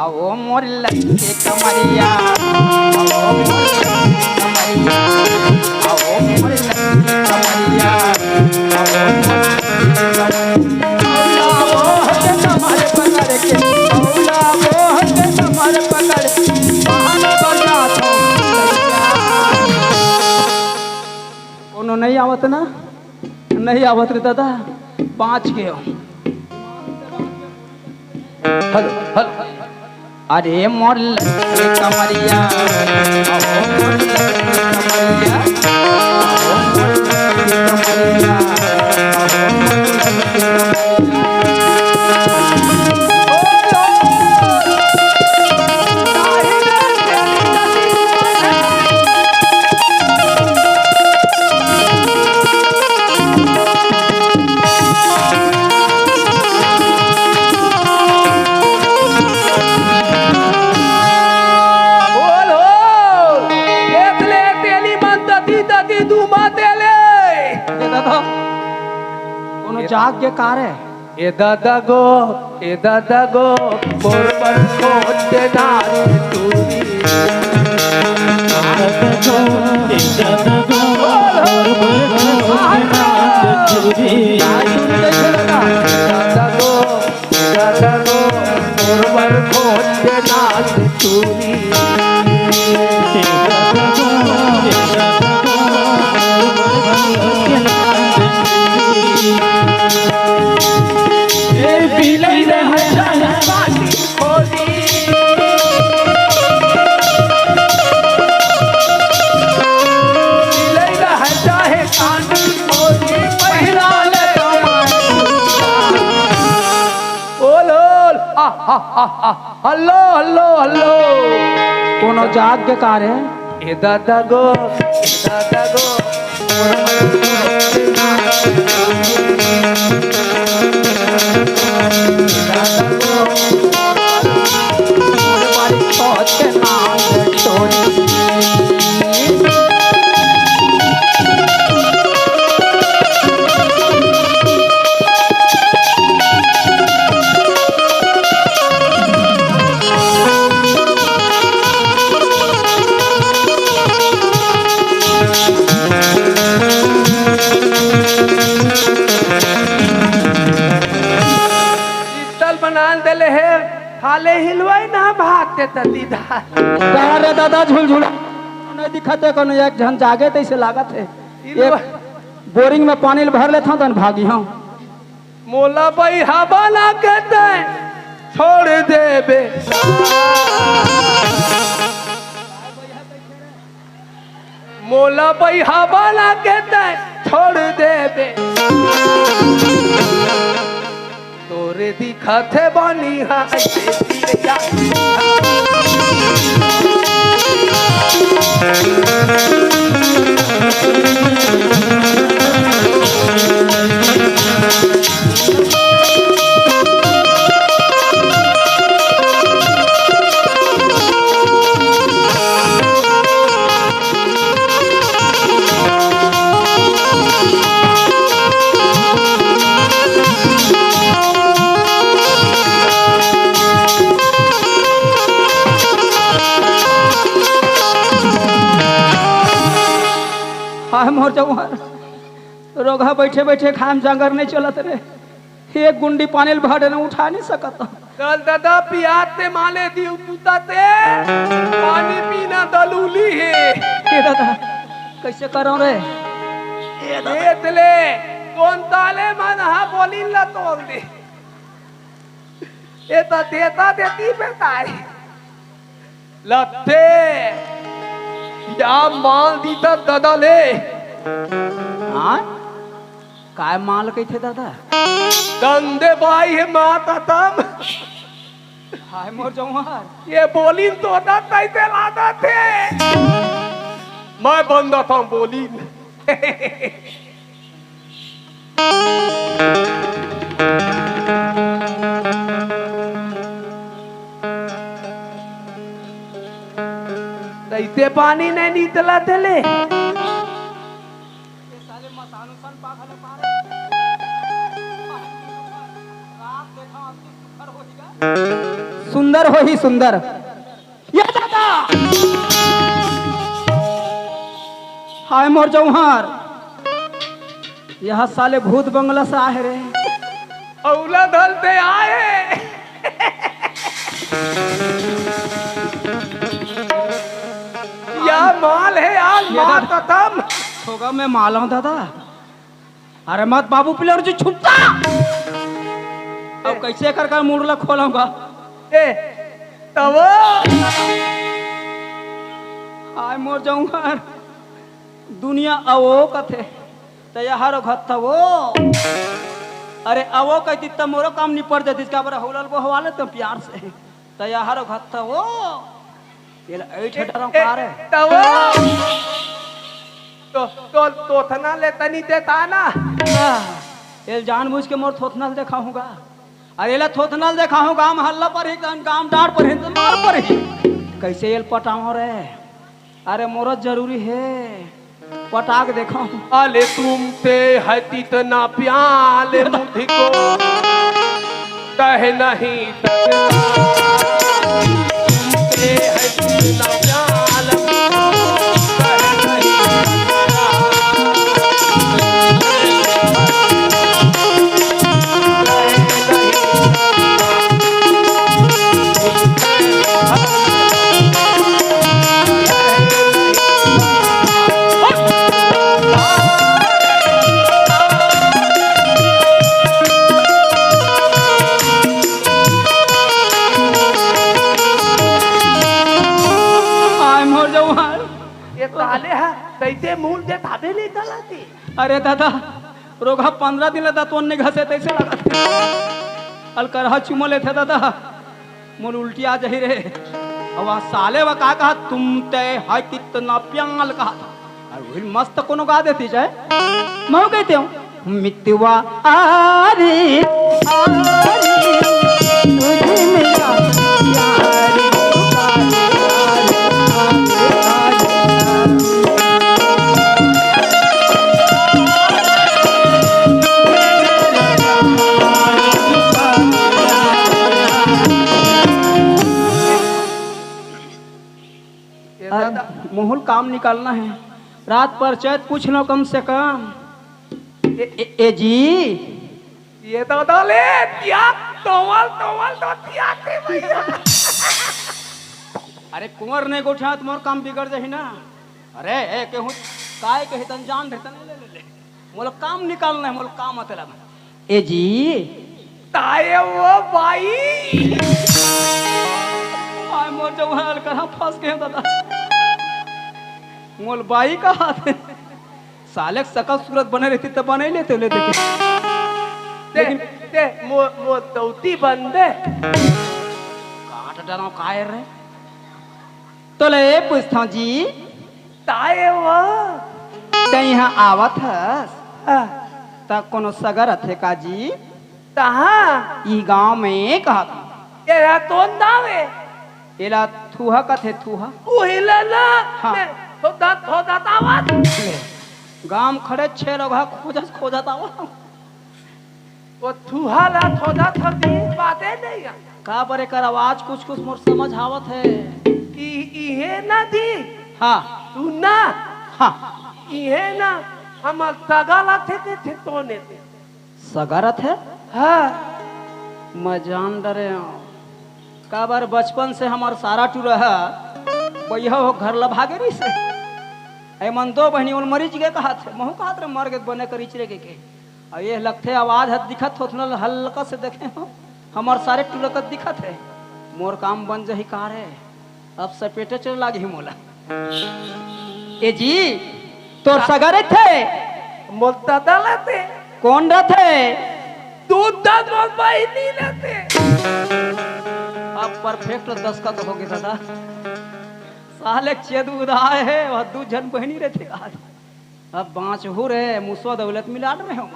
आओ मोर लगे कमरिया आओ मोर कमरिया आओ मोर लगे कमरिया आओ मोर के समारे पकड़ के औला बोह के समारे पकड़ बहाने बजा तो कोनो नहीं आवत ना नहीं आवत रे दादा 5 के हल अरे मोर लगे कमरिया आओ मोर लगे कमरिया आओ मोर लगे कमरिया आओ मोर जाग के कार है
ए दादा गो बोरबर खोटे नारे तूरी दादा गो बोरबर खोटे नारे तूरी हिलाल कमाए ओल ओल हल्लो हल्लो हल्लो
कोनो जाग के कार है
ए दादा गो शीतल बना देले है खाले हिलवाई ना भागते तदीदा
अरे दादा झुलझुल नहीं दिखते कोनो एक जन जागे तैसे लागत है एक बोरिंग में पानी भर लेता तो भागी हूँ
मोला भाई हवा ना कहते छोड़ दे बे मोला भाई हवा ना कहते छोड़ दे बे तोरे दिखाते बानी हाय बेटिया
हाँ मोर जवान रोगा बैठे बैठे खाम जंगर नहीं चलत रे एक गुंडी पानी भर न उठा नहीं सकत
कल दादा पियाते माले दी उताते पानी पीना दलूली है
हे दादा कैसे करो रे
ले कौन ताले मन हा बोली ला तोल दे ए ता देता देती पे ताई लत्ते या माल दी ता दादा ले
हाँ काय माल कही थे दादा
गंदे भाई है माता तम
हाय मोर जवान
ये बोली तो ना कैसे लादा थे मैं बंदा था बोली ऐसे पानी नहीं निकला थे
सुंदर हो ही सुंदर ये दादा हाय मोर जौहर यहाँ साले भूत बंगला से आए रे
औला धलते आए या माल है आज माल खत्म
होगा मैं माल हूं दादा अरे मत बाबू प्लेयर जी छुपता अब कैसे कर कर मुड़ला खोलूंगा
ए तब
हाय मोर जौहर दुनिया अवो कथे तैयार घत्ता वो अरे अवो कहती तब मोरो काम निपट जाती इसका बड़ा होलल को हवाले तो प्यार से तैयार घत्ता वो ये ऐठ डरम कार है
तब तो थना ले तनी देता ना
ये जानबूझ के मोर थोथनल दिखाऊंगा अरे ला थोथनल दिखाऊंगा हम हल्ला पर ही गांव डाड़ पर ही मार पर ही कैसे ये पटाओ रे अरे मोर जरूरी है पटाक देखो
अले तुमसे है इतना प्याले मुझी को कहे नहीं तुमसे है इतना प्याल कहे नहीं
ये
ताले हा कैसे मूल दे थाबे नहीं चलाती
अरे दादा रोगा 15 दिन लेता तो नहीं घसे तैसे लगा अलकरहा चुमो लेते दादा मोर उल्टी आ जाही रे अब आ साले वा कहा तुम ते है कितना प्याल कहा और वही मस्त कोनो गा देती जाए मैं कहते हूँ मितवा आरे तुझे मेरा प्यार मोहुल काम निकालना है रात पर चैत पूछ लो कम से कम ए जी
ये तो डाले क्या तोवल तोवल तो क्या के भैया
अरे कुंवर नहीं गोठा तुम्हार काम बिगड़ जाही ना अरे ए केहू काय कही तन जान रहता नहीं ले ले मोल काम निकालना है मोल काम आते लगा ए जी
ताये वो भाई
आय मोर जवाल कहां फंस गए दादा मोल बाई का हाथ है साले सकल सूरत बने रहती तब बने लेते लेकिन
दे मो दौती बंदे
काट डालो काय रे तो ले पूछता जी
ताये वो
ते यहाँ आवत हस तक कोनो सगर थे का जी
कहा
ई गांव में कहा
ये तो नावे
एला थूहा का थे थूहा
उहिला ना
हाँ।
तो दात आवाज
गांव खड़े 6 लोग खोजत आवा
वो थुहा ला थोड़ा थी बातें नहीं है
का बरे कर आवाज कुछ कुछ मोर समझ आवत है
इहे ना दी
हाँ
तू ना
हाँ
इहे ना हम सगाला थे तो ने थे
सगारत है
हाँ
मैं जान डरे का बार बचपन से हमार सारा टू रहा भैया हो घर लभागे रही से ऐ मन दो बहनी उन मरीज के कहा थे महू कहा थे मर गए बने कर इचरे के और ये लगते आवाज हद दिखत हो थोड़ा हल्का से देखे हो हमार सारे टुलकत दिखत है मोर काम बन जही कार है अब सपेटे चल लागे मोला ए जी तो सगरे थे
मोलता डालते
कौन रहते
दूध दाद मोल भाई नहीं लेते
अब परफेक्ट 10 का तो हो गया दादा साले चेद उदाए है वह दू जन बहनी रहते कहा अब 5 हो रहे मुसवा दौलत मिला रहे हो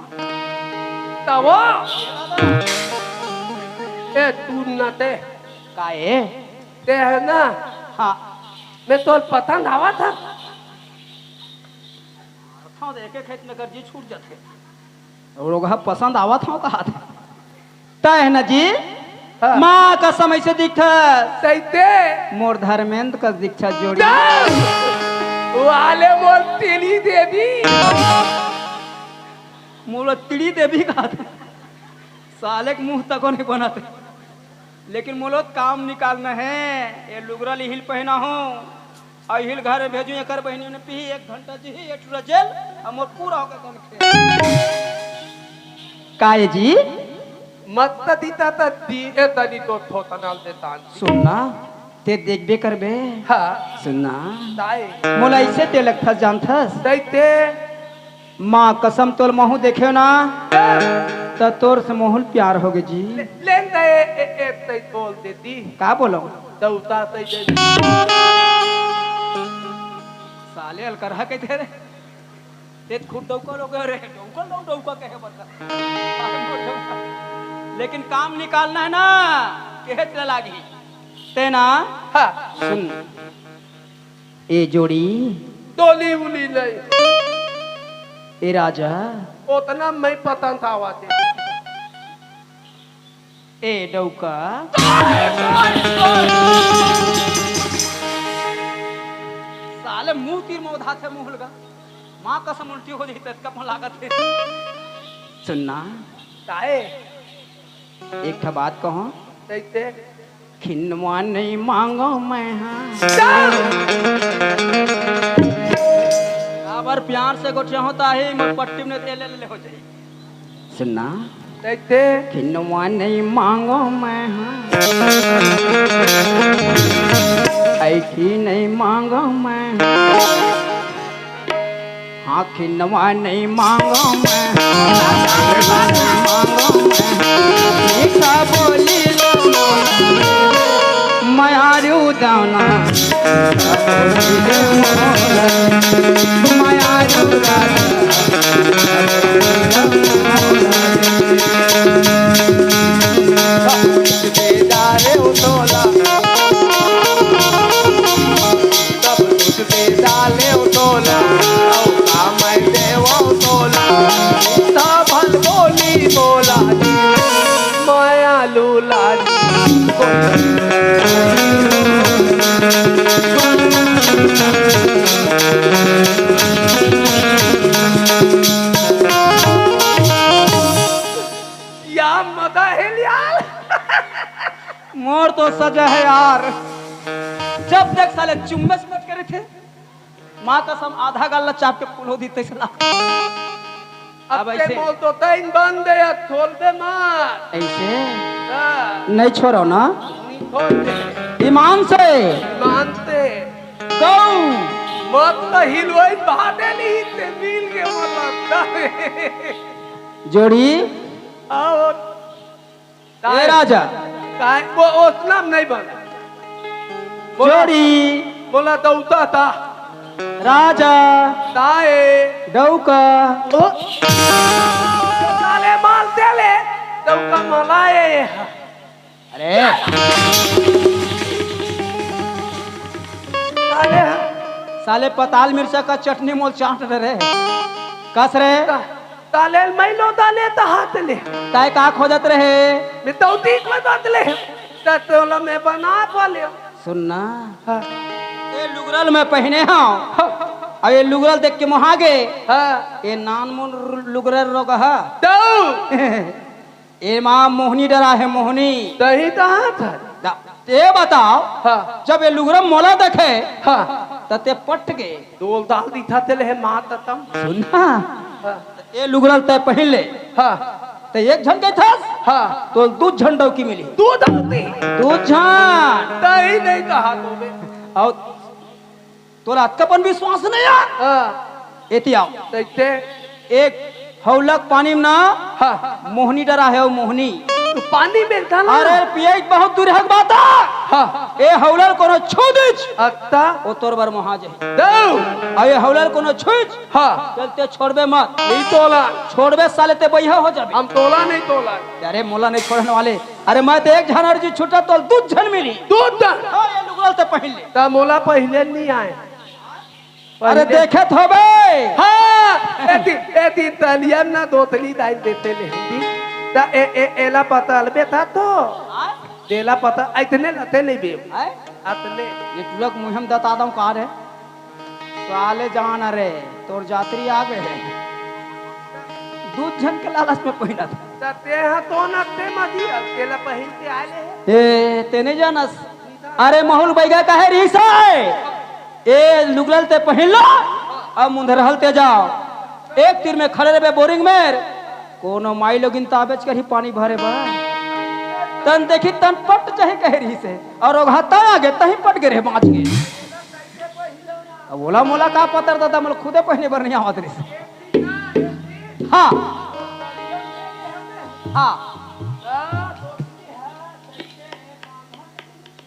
तब ए तू न ते
काए
ते है ना
हाँ
मैं तो पसंद आवा था
हाँ देखे खेत में कर जी छूट जाते और लोग पसंद आवा था कहा था तय है ना जी
हाँ।
माँ का समय से दिखता
सहीते
मोर धर्मेंद्र का दीक्षा जोड़ी
वाले मोल तेली देवी
मोर तिड़ी देवी कहा था साले के मुंह तक नहीं बनाते लेकिन मोलो काम निकालना है ये लुगरा हिल पहना हूँ और हिल घर भेजू एक बहनी ने पी 1 घंटा जी एक जेल और मोर पूरा होकर कौन काये जी
मत दीता त दी ए तनी तो थोता नाल देता
सुनना ते देखबे करबे
हाँ
सुनना
ताई
मोला ऐसे ते लगता जानथस
सहीते
माँ कसम तोल महू देखे ना तो तोर से मोहुल प्यार हो गए जी
लेन दे ए तई बोल देती
का बोलो
दौता तई दे
साले अलकरहा कहते रे ते खुद डौका लोग रे डौका कहे बता लेकिन काम निकालना है ना कहे चला लागी ते ना
हाँ
सुन ए जोड़ी
डोली उली नहीं
ए राजा
उतना मैं पसंद आवा थे
ए डौका साले मुंह तीर में उधा थे मुंह लगा माँ कसम उल्टी हो जाती कब लागत है सुनना
ताए
एक ठा बात कहो
सहीते
खिनवा नहीं मांगो मैं हाँ अबर प्यार से गोठिया होता है मैं पट्टी में ले हो जाए सुनना
सहीते
खिनवा नहीं मांगो मैं हाँ ऐठी नहीं मांगो मैं आखिनवा नहीं मांगो मैं मांगो मैं मीठा बोली मायारू दाना मायारू बेदारे उतोला तब तुझ बेदाले उतोला मैं देवा उतोला भल बोली बोला माया लूला
या मदा है यार
मोर तो सजा है यार। जब देख साले चुम्बस मत करे थे माँ कसम आधा गल्ला चाप के पुलो दी तैसला।
अब ऐसे बोल तो तैन बंद दे या छोड़ दे मार
ऐसे
हाँ,
नहीं छोड़ो ना
नहीं छोड़ दे
ईमान से
मानते
गौ
मत तो हिलवाई बादे नहीं ते मिल के मतलब
जोड़ी
आओ
ए राजा
काय वो उतना नहीं बन
जोड़ी
बोला दौता था
राजा
ताए
डौका
साले माल तेले दौका मलाए
अरे
साले
साले पताल मिर्चा का चटनी मोल चाट रहे कस रे
ताले मैलो दाले ता हाथ ले
ताय का खोजत रहे
मैं दौती को बदले ततोला में बना पाले
सुनना ये लुगरल में पहने हाँ और ये लुगरल देख के मोहागे
हाँ
ये नान मुन लुगरल रोग है
दो
ये माँ मोहनी डरा है मोहनी
दही कहाँ था
ये बताओ
हाँ
जब ये लुगरल मोला देखे
हाँ
तते पट गए
डोल दाल दी था तेले है माँ ततम
सुनना
हाँ
ये लुगरल तय पहले
हाँ
तो एक झन गई था
हाँ
तो दूध झंडों की मिली
दूध आती
दूध झन
दही नहीं कहा तूने
और तोरा अक्कपन विश्वास नहीं आ
हाँ
एती आओ
देखते
एक हौलक पानी में ना
हाँ
मोहनी डरा है वो मोहनी
तो पानी में डाला
अरे पिए बहुत दूर है बात
हाँ
ए हौलर कोनो छू दिच
अत्ता
ओ तोर बर महा जे
दो
आ ये हौलर कोनो छूच
हाँ
चलते छोड़बे मत
नहीं तोला
छोड़बे साले ते बैहा हो जाबे
हम तोला नहीं तोला
अरे मोला नहीं छोड़ने वाले अरे मैं तो एक झन अर्जी छूटा तो दूध झन मिली
दूध दा
हां ये लुगल ते पहले
ता मोला पहले नहीं आए
अरे देखे थोबे
हाँ एती तलिया ना दोतली दाई देते ले ता एला पता अलबे था तो देला पता इतने लते नहीं बे
आय
अतने
ये तुलक मुहिम दता दम का रे साले जान अरे तोर जात्री आ गए दूध झन के लालच में पहिना था
ता ते हा तो ना ते मजी तेला पहिन के आले
ए तेने जानस अरे महुल बैगा काहे रीसा ए लुगलल ते पहिन लो अब मुंधरहल ते जाओ एक तीर में खड़े रहे बोरिंग में कोनो माई लोगिन ताबेच कर ही पानी भरे बा तन देखी तन पट चाहे कह रही से और ओघाता आगे तही पट गए बाँच के अब बोला मोला का पतर दादा मतलब खुदे पहने बर नहीं आवत रही हाँ हाँ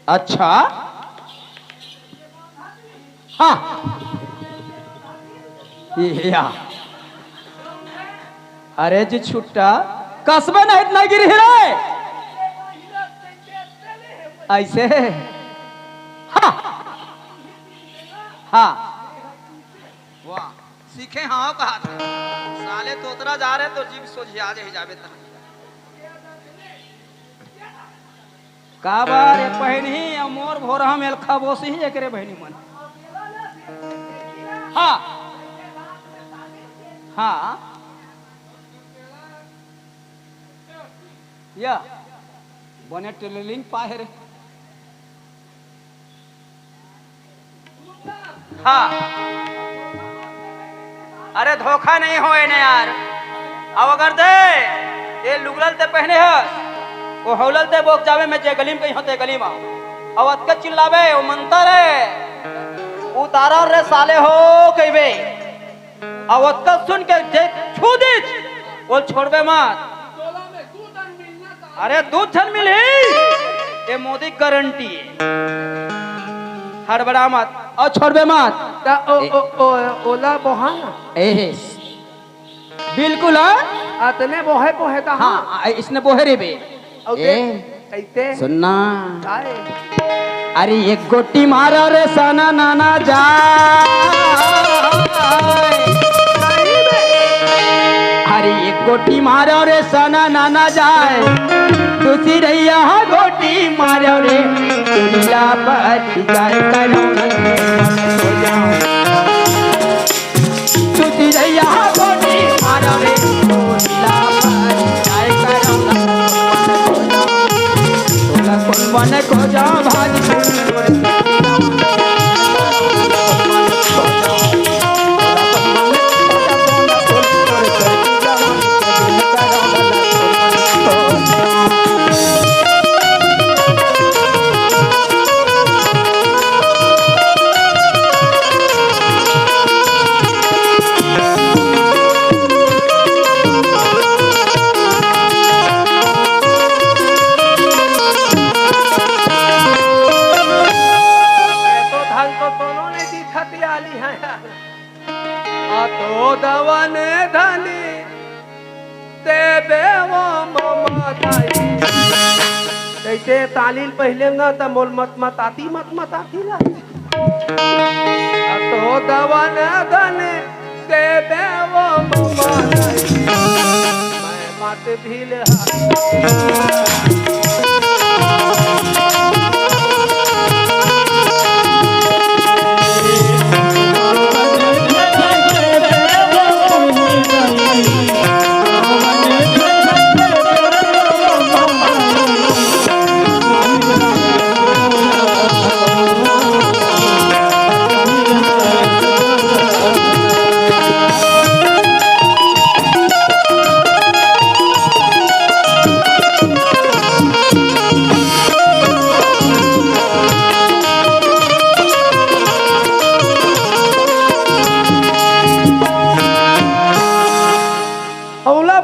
अच्छा हाँ या अरे जी छुट्टा कसबे नहीं गिरी रे ऐसे हाँ हाँ वाह सीखे हाँ कहा था साले तोतरा जा रहे तो जीव सोझिया जे जाबे ता का बार पहनी मोर भोरहा में खबोस ही एकरे बहनी मन हाँ हाँ या बने टेलिंग पाए रे हाँ अरे धोखा नहीं होए ने यार अब अगर दे ये लुगलल ते पहने है वो हौलल ते बोक जावे में जे गलीम कहीं होते गलीम अब अतके चिल्लावे वो मंतर है उतारा रे साले हो कहबे आवत का सुन के जे छू दी बोल छोड़बे मत। अरे दूध छन मिली ये मोदी गारंटी है। हड़बड़ा मत और छोड़बे मत।
ता ओला बोहाना
ए बिल्कुल
अतने बोहे बोहे का
हाँ इसने बोहरे बे
और
ए
कैसे
सुनना
काहे
अरे एक गोटी मारो रे सना नाना जा अरे एक गोटी मारो रे सना नाना जाए दूसरी रैया गोटी मारो रे दुनिया पर जाए करो दूसरी रैया गोटी मारो रे दुनिया पर जाए करो तोला कौन बने को जा भाज
तो दवन धनी देवे वो ममताई जैसे तालील पहले न त मोल मत आती ला तो दवन धनी देवे वो ममताई मैं मत भील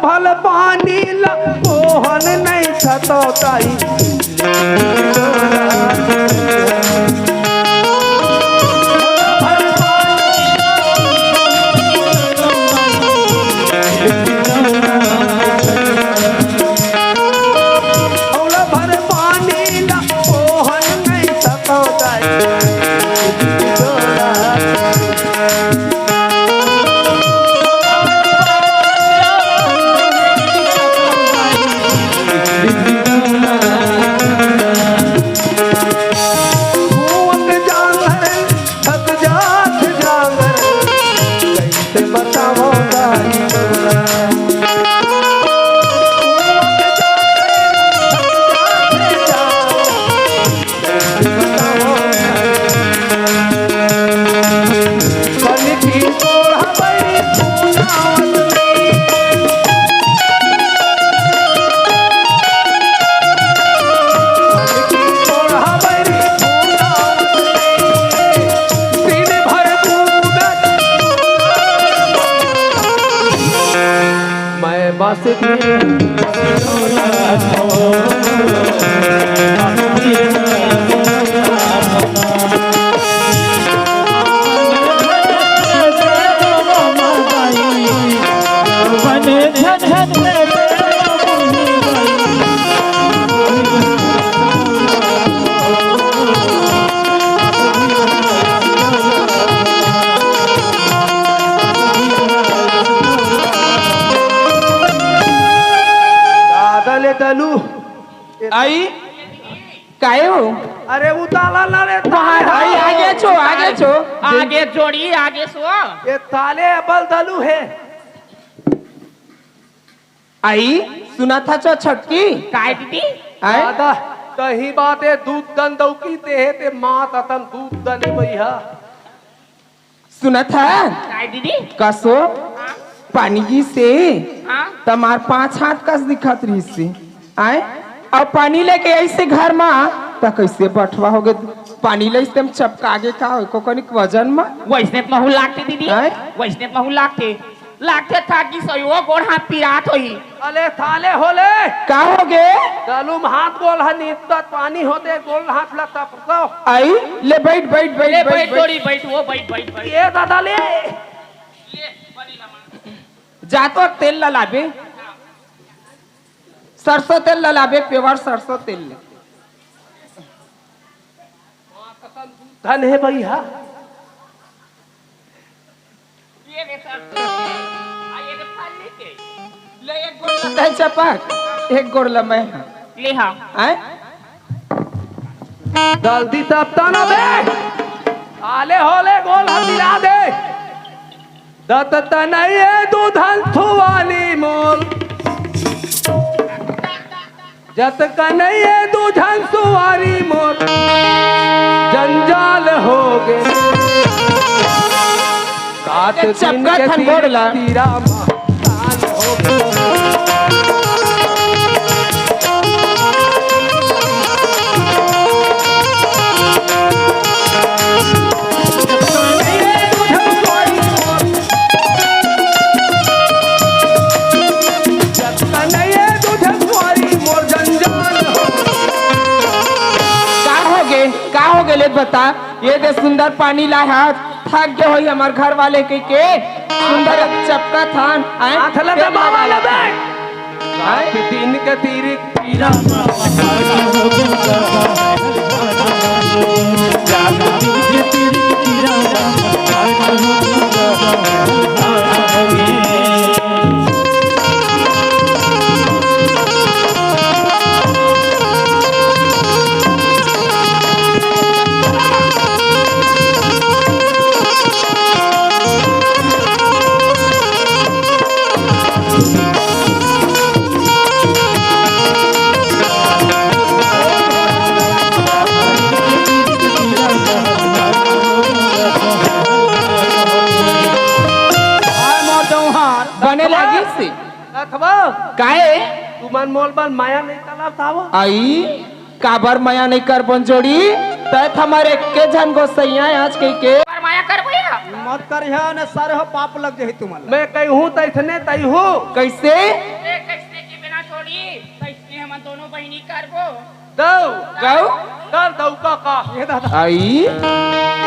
भल पानी ला ओहन नहीं सतोताई भल पानी ला ओहन नहीं सतोताई बस दलू
आई काहे हो
अरे उताला ना रे
आई आगे छो
आगे जोड़ी आगे सो
ये ताले बल दलू है
आई सुना था चो छटकी
काय दीदी
आए
दादा कहीं बातें दूध दन दौकी ते माँ ततन दूध दने भैया
सुना था
काय दीदी
कसो पानी जी से
हाँ
तमार 5 हाथ कस दिखत रही से आए और पानी लेके ऐसे घर में तो कैसे बटवा हो गए पानी ले इसमें चपकागे का हो को कनिक वजन में
वैष्णव महू लागते दीदी
हैं?
वैष्णव महू लागते लागते था कि सयो गोड़ हाथ पिरात होई
अले थाले होले
का हो गे
गलुम हाथ गोल हनी इतना पानी होते गोल हाथ लगता पको
आई ले बैठ बैठ
ले
बैठ
बैठ
बैठ
गोड़ी बैठ वो बैठ
ये दादा ले
जातो तेल ललाबे सरसों तेल ललाबे प्योर सरसों तेल ले
धन है भैया
ये रे सर आइए रे फाल लेके
ले एक गोड़ लगा चपक एक गोड़ लमे
ले हां
हैं
जल्दी तब तना दे आले होले गोल हथिरा दे दत तनये दूधन थुवाली मोल जत कनये दूधन सुवारी मोल जंजाल हो गए रात दिन
चपका
के
थन गोड़ ला।
तीरा महान हो गए
का हो गेले बता ये दे सुंदर पानी ला हाथ थक गए होई हमार घर वाले के सुंदर चपका थान आए
हाथ लगा बाबा लबे रात दिन के तीरा
बने लगी से
अथवा
काहे
तुमन मोल बन माया नहीं तलाब थावा
आई काबर माया नहीं कर बंजोड़ी तय हमारे के जन गो सैया आज के
पर माया कर भैया
मत करिया ने सारे हो पाप लग जाई तुम्हारा मैं कहूं तैथने तई हो
कैसे
ए कैसे के बिना छोड़ी कैसे हम दोनों बहिनी करबो
दो
गौ
कर दो का ये दादा
आई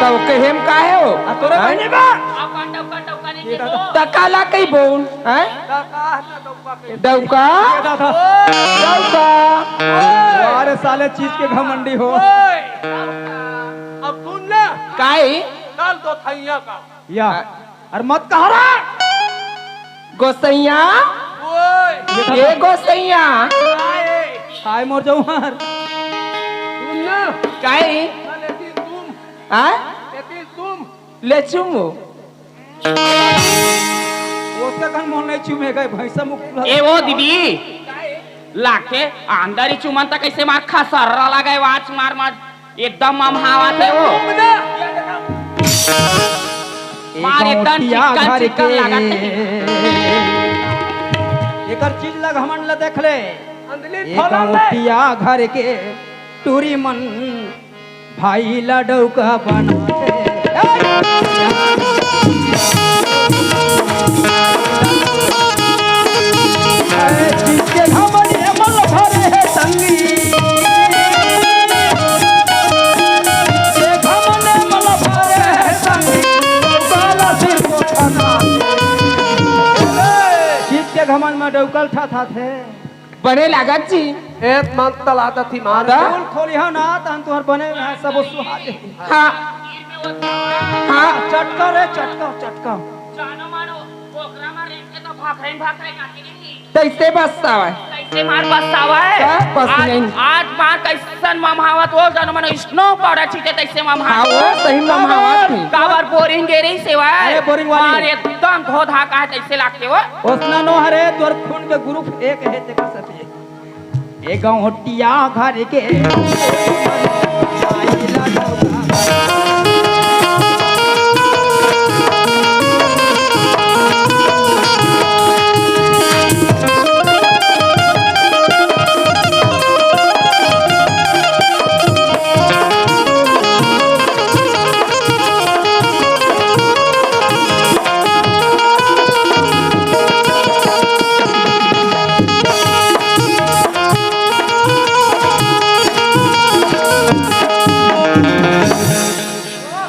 तब कहेम काहे हो
तोरे बहने बा
अपन डौका नहीं देखो
तकाला कई बोन हैं
का ना दौका के
डौका
दादा
डौका
अरे साले चीज के घमंडी हो अब सुन ले
काहे
कल दो थैया का या और मत कहरा
गोसैया
ओए
ये गोसैया
हाय मोर जौहर सुन ना
काहे
लेती तुम
हैं
लेती तुम
ले चुमो
ओते कन मोन नहीं चुमे गए भैंसा मुख
ए वो दीदी लाके अंदर ही चुमन तक कैसे मार खसरा लगे वाच मार मार एकदम मम हवा थे वो मार एकदम चिकन चिकन लागत
एकर चीज लग हमन ल देख ले अंदली
गोटिया घर के टूरी मन भाई लडौका बनाते जिसके घमन मल भरे है संगी जिसके घमन मल भरे है संगी काला सिर को खाना जिसके घमन में डौकल था थे
बने लागत जी
एक मंत तलाता थी मार
खोल खोलिया ना तहन तुहर बने सब सुहागे
हाँ हाँ
चटका रे चटका चटका
जानो मानो पोखरा मार के तो भाखरेन काटी दी
कैसे बसता है
कैसे मार बसावा है
क्या? बस नहीं।
आज मार कैसन मम हवा तो जानो मानो स्नो पाउडर छीटे तैसे मम
हाँ
हवा
वो सही में हवा थी
काबर बोरिंग गे रही सेवा
अरे बोरिंग वाली।
मार एकदम धो धा का तैसे लागते हो
ओसना नो हरे तोर खून के ग्रुप एक है ते कर सके ए गौटिया घर के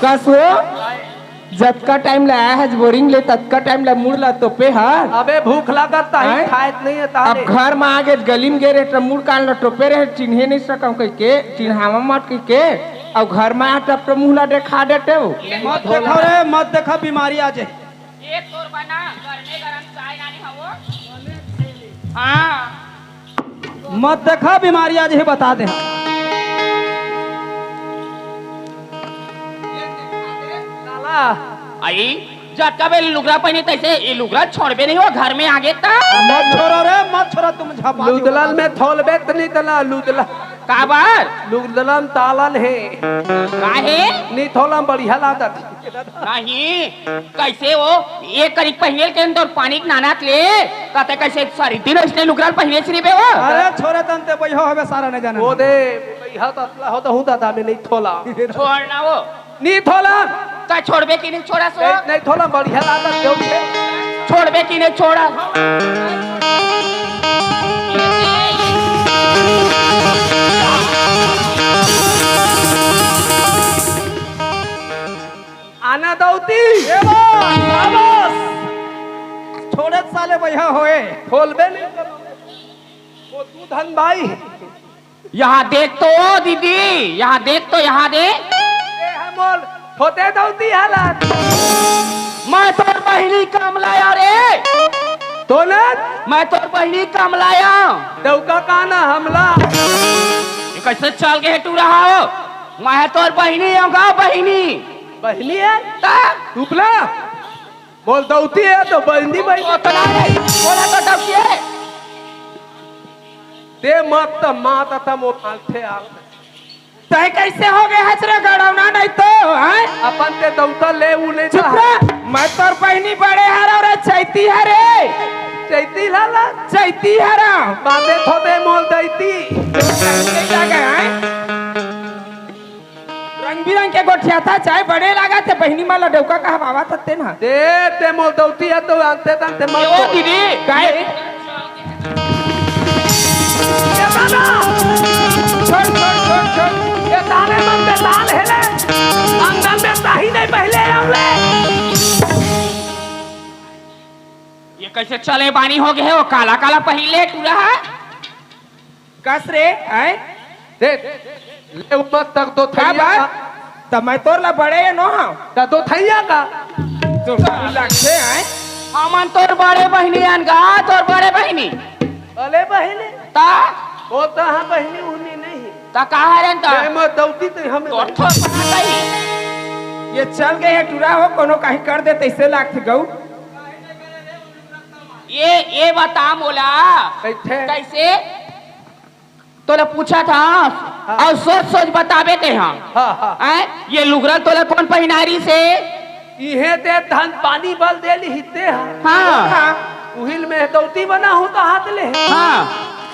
कसो जतका टाइम लाया है बोरिंग ले ततका टाइम ला मुड़ ला तो पे हर
अबे भूख लागत ताही
हैं?
खायत नहीं है
अब
ताले
घर में आगे गली में गे रहे मुड़ कान ला टोपे रहे चिन्हे नहीं सकम कह के चिन्हावा मत कह के अब घर में आ टप मुँह ला देखा देते हो
मत देखो रे मत देखा बीमारी आ जाए
एक तोर बना गर्मे गरम चाय नानी हवो हाँ
मत देखा बीमारी आ जाए बता दे
साला
आई झटका बे लुगरा पहने तैसे ये लुगरा छोड़बे नहीं हो घर में आगे ता
मत छोड़ो रे मत छोड़ो तुम झपा
लुदलाल में थोलबे तनी तला लुदला
काबर
लुदलाल तालन है
काहे
नी थोला बढ़िया लागत
नहीं कैसे वो एक करीब पहने के अंदर पानी के नानात ले कहते कैसे सारी दिन इसने लुगरा पहने से नहीं बे वो
अरे छोरे तंते बैहो हमें सारा नहीं जाने
वो दे भैया तो अतला हो तो हूं दादा में नहीं थोला
छोड़ना वो
नी थोला
का छोड़बे की नहीं छोड़ा सो
नहीं थोला बढ़िया लागत क्यों छे
छोड़बे की नहीं छोड़ा
आना दौती
छोड़े साले बैहा होए
खोलबे नहीं करो वो तू धन भाई
यहाँ देख तो दीदी यहाँ देख तो यहाँ देख
ए हमोल होते दौती हालत
मैं तोर बहिनी काम लाया रे
तो ना
मैं तोर बहिनी काम लाया
दौका काना हमला
ये कैसे चल के हेटू रहा हो मैं तोर बहिनी होगा बहिनी
बहनी है
ता
टुपला बोल दौती है तो बहनी भाई
उतना नहीं बोला तो डबिए
ते मत त मात त मो थे आल
तय कैसे हो गए हसरे गड़ौना नहीं तो हैं
अपन ते दौता ले उ नहीं
चुप
था
रह मैं तोर बहनी बड़े हर और चैती हरे
चैती लाला
चैती हरा
बाते थोते मोल दैती
रंग बिरंग के गोठिया था चाहे बड़े लगा थे बहनी माला डौका का हवा थते ना
दे ते मोल दौती है तो आते तंते
ओ
मत
दीदी
काय
ये दादा
छोड़ छोड़ छोड़ छोड़
ये ताले मन में ताल है ले अंदर में ताही नहीं पहले हमले
ये कैसे चले बानी हो गए वो काला काला पहले तू रहा
कस रे आए
दे ले मत तक तो
का
थैया
बात तब मैं तोर ला बड़े है नो हाँ
का तो थैया का
तो लगते आए
हमन तोर बड़े बहिनी अनगा तोर बड़े बहिनी
अले बहने
ता
वो तो हां बहनी उनी नहीं
ता कहा रे ता
ते मत दौती तो हमें
तोर ठो पता नहीं
ये चल गए है टूरा हो कोनो कहीं कर दे तैसे लाख गऊ
ये बता मोला
कैथे
कैसे तोला पूछा था और सोच सोच बताबे ते हम
हां हां
हैं ये लुगरा तोला कौन पहनारी से
इहे ते धन पानी बल देली हिते
हाँ
उहिल में दौती बना हो तो हाथ ले
हाँ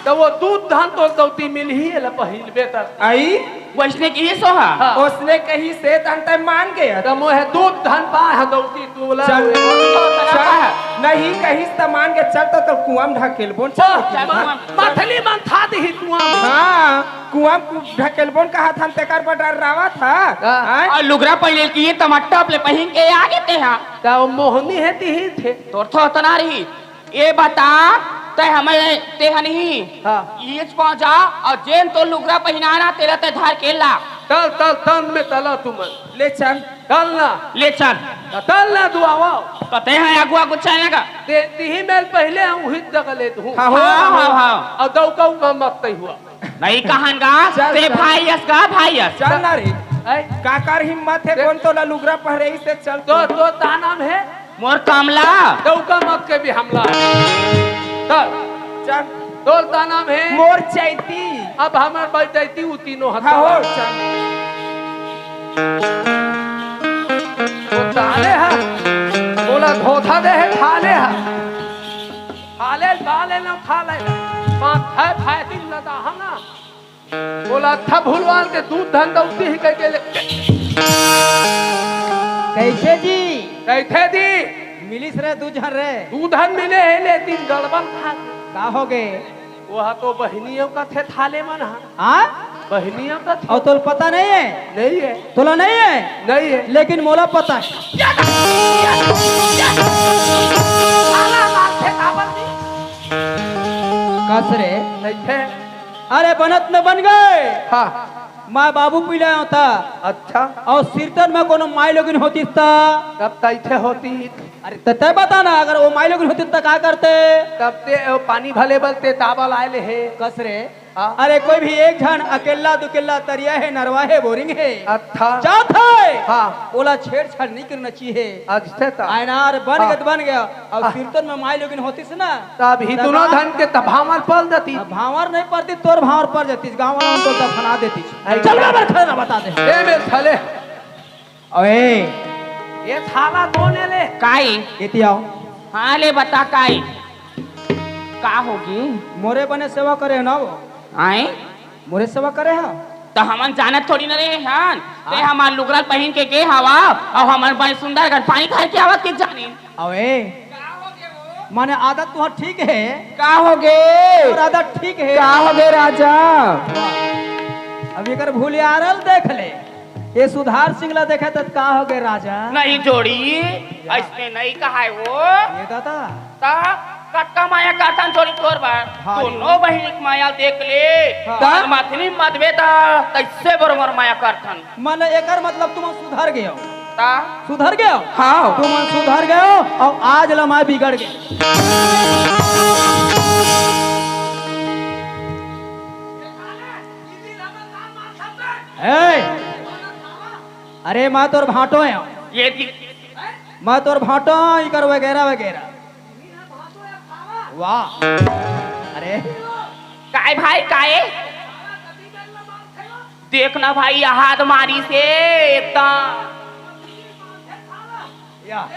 तो वो दूध धन तो दौती मिल ही है पहिल बेतर
आई
वैसने की ये सोहा
हाँ।
उसने कहीं से तंते मान गया
तो मोहे दूध धन पा है दौती तू बोला
चल चल नहीं कहीं से मान के चल तो कुआं में ढकेल बोन चल
मथली मन था दी तू
हाँ कुआं ढकेल बोन कहा था तेकर पर डर रहा था
हाँ।
आए?
और लुगरा पहले की ये टमाटर अपने पहन के आगे ते हाँ
तो मोहनी है ती ही थे
तोर थो तना रही ये बता ते हमें ते नहीं
हाँ।
ये पहुंच जा और जेन तो लुगरा पहनाना तेरा ते धार के ला
तल तल तन में तला तुम
ले चल
तल ना
ले चल
तल ना दुआवा
कहते हैं अगुआ कुछ चलेगा
ते ती मेल पहले हम उहित जगह ले दूं
हाँ हो
हाँ हाँ हाँ
और दौका का मत तई हुआ
नहीं कहनगा
चल,
ते
चल।
भाई यस का भाई यस
चल ना रे
ऐ
काकर हिम्मत है कौन तो लुगरा पहरे ही से चल
तो ता नाम है
मोर कामला
दौका मत के भी हमला तल
चल
तोल ता नाम है
मोर चैती
अब हमार बैठती उ तीनों
हाँ हो
हथा
चल
वो ताले है बोला धोथा दे है थाले है थाले बाले ना खा ले पांच है फायदी लदा है ना बोला था भूलवाल के दूध धन दौती ही कह के
कैसे जी
कैथे दी
मिलिस रे तू झर रे
दूधन मिले है ले तीन गड़बड़ खा
का हो गए
वह तो बहनियों का थे थाले मन हा
हाँ
बहनिया का
और तो पता नहीं है,
नहीं है,
तोला नहीं है,
नहीं है।
लेकिन मोला पता है। कसरे
नहीं थे।
अरे बनत में बन गए।
हाँ,
मैं बाबू पिला होता
अच्छा,
और कीर्तन में कोनो माई लोगिन होती ता।
तब तैथे होती,
अरे तय बता ना, अगर वो माई लोगिन होती तो क्या करते?
तब ते पानी भले बलते ताबल आए है।
कसरे
हाँ।
अरे कोई भी एक जन अकेला दुकेला तरिया है, नरवा है, बोरिंग है,
अच्छा,
जात है।
हाँ,
बोला छेड़छाड़ नहीं करना चाहिए।
अच्छे था।
आयनार बन
हाँ।
गया तो बन गया। और
हाँ।
कीर्तन में माई लोगिन होती से ना,
तब ही दोनों धन के तभामल पल देती।
अब भावर नहीं पड़ती, तोर भावर पड़ जाती, गाँव वाला तो दफना देती।
आई।
चल बराबर खड़े ना बता दे।
ए में थले,
अरे
ये थाला कोने ले?
काई
इति आओ,
हाँ ले बता काई का होगी?
मोरे बने सेवा करे ना वो,
आए
मोरे सेवा करे हा।
तो हमन जानत थोड़ी न रहे हन ते हमार लुगड़ा पहन के हवा और हमर बड़े सुंदर घर पानी खाए के आवत के जानी।
अबे माने आदत तुहार ठीक है,
का होगे?
और आदत ठीक है।
का हो गए राजा?
अब एकर भूलियारल देख ले, ये सुधार सिंगला देखे तो का हो गए राजा?
नहीं जोड़ी ऐसे नहीं कहा है वो।
ये दादा
ता कटका माया काटन जोड़ी तोर बार
हाँ।
दोनों बहिनी के माया देख ले।
हाँ।
तार माथनी मतबे ता कैसे बरोबर माया करथन
माने एकर मतलब तुम सुधर गए हो,
ता
सुधर गए हो।
हाँ
तुम सुधर गए हो और आज लमाय बिगड़ गए। ए, अरे मैं तोर भाटो है,
ये
मैं तोर भाटो इकर वगैरह वगैरह। वाह, अरे
काय भाई काय देखना भाई हाथ मारी से ता
या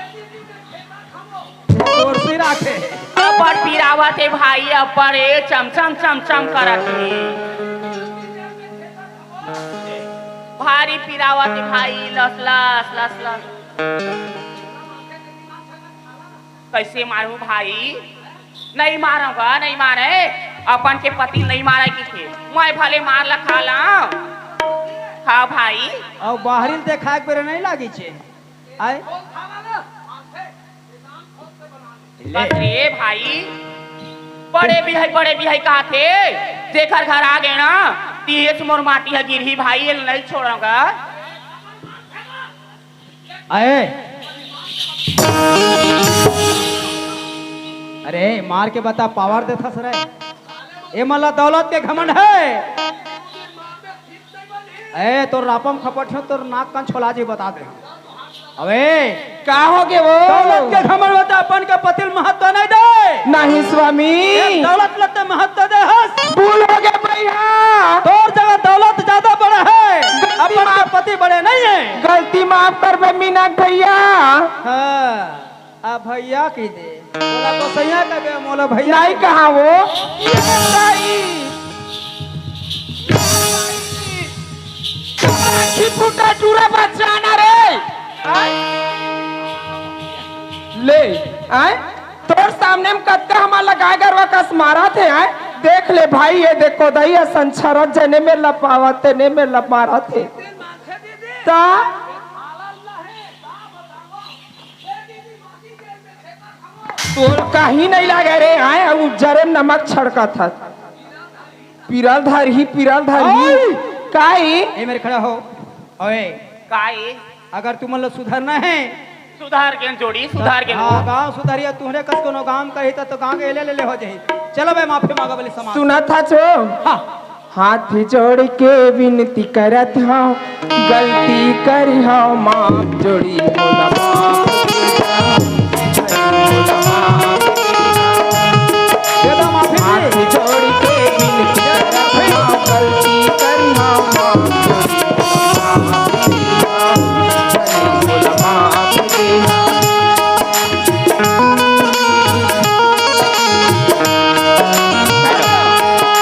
कुर्सी राखे।
अपर पिरावत है भाई अपर चमचम चमचम करत है भारी पिरावत है भाई लस लस लस लस। कैसे मारू भाई? नहीं मारूंगा, नहीं मारे अपन के पति नहीं मारे की थे मैं भले मार ला खा ला। हाँ भाई
और बाहरी देखा के नहीं लागी छे। आए
रे भाई बड़े भी है कहा थे जेकर घर आ गए ना तीस मोर माटी है गिरही भाई ये नहीं छोड़ूंगा।
आए अरे मार के बता, पावर देता सर। ये मल्ला दौलत के घमंड है। ए तोर रापम खपट है, तोर नाक कान छोला जी बता दे। अबे
का हो गए वो?
दौलत के घमंड बता, अपन के पतिल महत्व नहीं दे।
नहीं स्वामी,
ये दौलत लगते महत्व दे हस।
भूल हो गया भैया।
तोर जगह दौलत ज्यादा बड़ा है, अपन के पति बड़े नहीं है।
गलती माफ कर बे मीनाक भैया।
हाँ, अब भैया की दे बोला तो सैया का बे मोला भैया
नहीं कहा वो? फूटा चूरा बचाना रे। ले आए तोर सामने में कत्ते हमार लगाए गरवा कस मारा थे। आए देख ले भाई, ये देखो दैया संसारत जने में लपावते ने में लप मारा थे ता तोर कहीं नहीं लगे रे। आए अब जरे नमक छड़का था पिरल धरही काई।
ए मेरे खड़ा हो। ओए
काई
अगर तुम लोग सुधरना है,
सुधार के जोड़ी सुधार के
हाँ गांव सुधरिया, तुम्हारे कस कोनो गांव कही तो गांव के ले हो जाई। चलो भाई माफी मांगा बोले समाज।
सुना था जो
हाँ
हाथ जोड़ के विनती करत हूँ, गलती करी हूँ माफ जोड़ी होला माफ।
दे दो माफी
हाथ
जी।
जोड़ के विनती करत हूँ, गलती करी हूँ माफ जोड़ी होला माफ देना।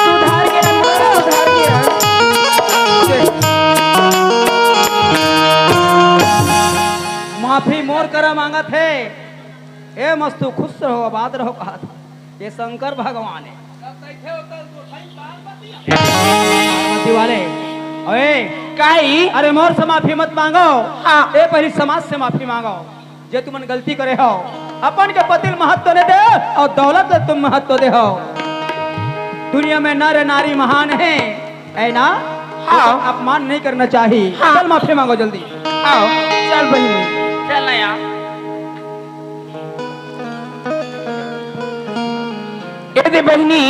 सुधार के रंग, सुधार के रंग।
माफी मोर करा मांगा थे। ए मस्तू खुश रहो, आबाद रहो कहा था। ये शंकर भगवान है पार्वती वाले। ओए
काई
अरे मोर से माफी मत मांगो।
हाँ।
ए पहली समाज से माफी मांगो जे तुमन गलती करे हो। अपन के पति महत्व ने दे और दौलत ले तुम महत्व दे हो। दुनिया में नर नारी महान है, है ना?
हाँ।
तो अपमान नहीं करना चाहिए।
हाँ।
चल माफी मांगो जल्दी।
आओ चल बहनी।
चल ना यार।
ए दे बहनी,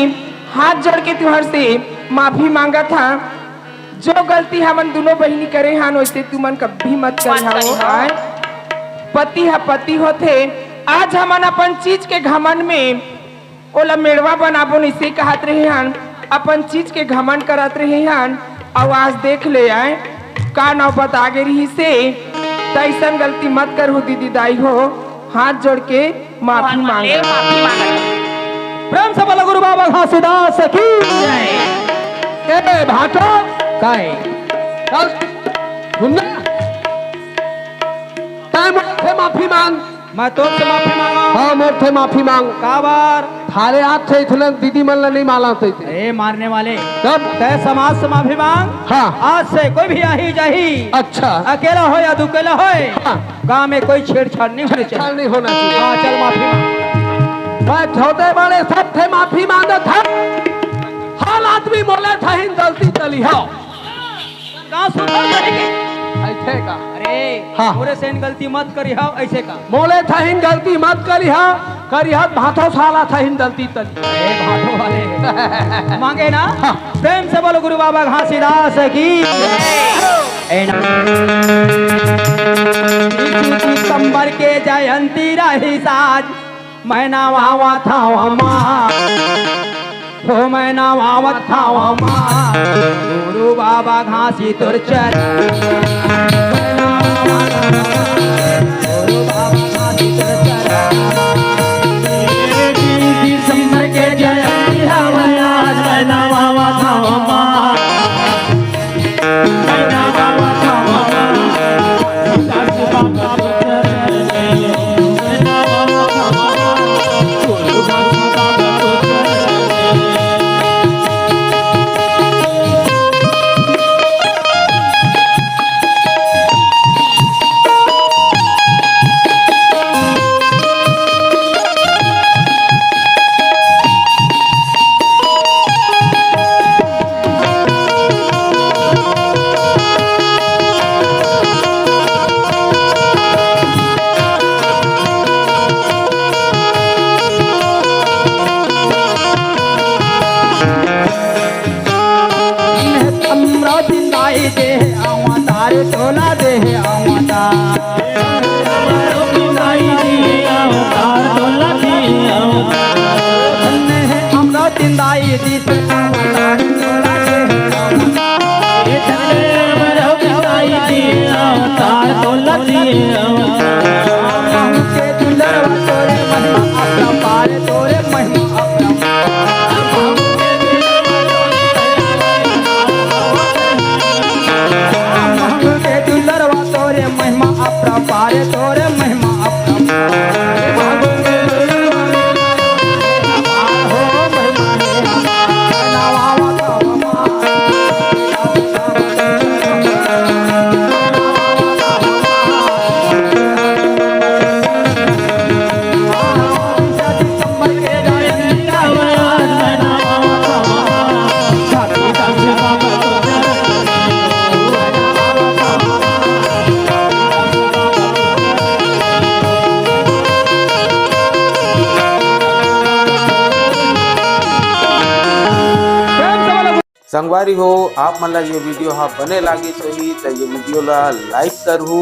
हाथ जोड़ के तुहर से माफी मांगा था। जो गलती हमन दोनों बहनी करे हन वैसे तुमन कभी मत
मत
करिहा।
करिहा।
आय पति है पति होते। आज हमन अपन चीज के घमंड में ओला मेड़वा बनाबो नहीं कहत रहे हन, अपन चीज के घमंड करत रहे हन। और आज देख ले आए का नौबत आगे रही से। तैसन गलती मत करहु दीदी दाई हो। हाथ जोड़ के माफी
ले
मांगा।
माफी मांगा।
प्रेम से बोलो गुरु बाबा घासीदास की ए भाटो काय चल सुनना
तय मोठे माफी मांग।
मैं तो से माफी मांगा।
हाँ मोठे माफी मांग।
का बार
थारे हाथ थे इतने दीदी मन ला नहीं माला थे।
ए मारने वाले
तब
तय समाज से माफी मांग।
हाँ।
आज से कोई भी आही जाही,
अच्छा
अकेला हो या दुकेला हो,
हाँ।
गांव में कोई छेड़छाड़ नहीं होनी
ख्याल
चाहिए।
नहीं होना चाहिए।
हाँ चल माफी मांग।
मैं छोटे बड़े सब थे माफी मांगा था। हर आदमी बोले था हिंद गलती चली हो
गाँव सुधर जाएगी।
ऐसे का
अरे
हाँ।
पूरे से गलती मत करी हो ऐसे का।
बोले था हिंद गलती मत करी हा भाथो साला था हिंद गलती तली।
ए भाटो वाले मांगे ना।
हाँ।
प्रेम से बोलो गुरु बाबा घासीदास की ए ना। दिसंबर के जयंती रही साज मैना वावा था वहाँ हो मैना वावा था वहाँ गुरु बाबा घासी तुर चर गुरु बाबा घासी तुर चर दिसंबर के जयंती रही आज मैना वावा था वहाँ मैना वावा था वहाँ दे आवा तारे तोला दे आवा तिंदाई दी तोरे महिमा तोरे महिमा अपना पारे तोरे महिमा
संगवारी हो आप मन ला ये वीडियो हाँ बने लागी सही तो ये वीडियो ला लाइक करहू,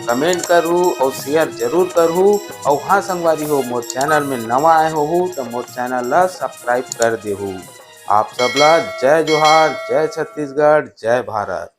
कमेंट करहू और शेयर जरूर करहू। और हाँ संगवारी हो मोर चैनल में नवा आए हो तो मोर चैनल ला सब्सक्राइब कर देहू। आप सबला जय जोहार, जय छत्तीसगढ़, जय भारत।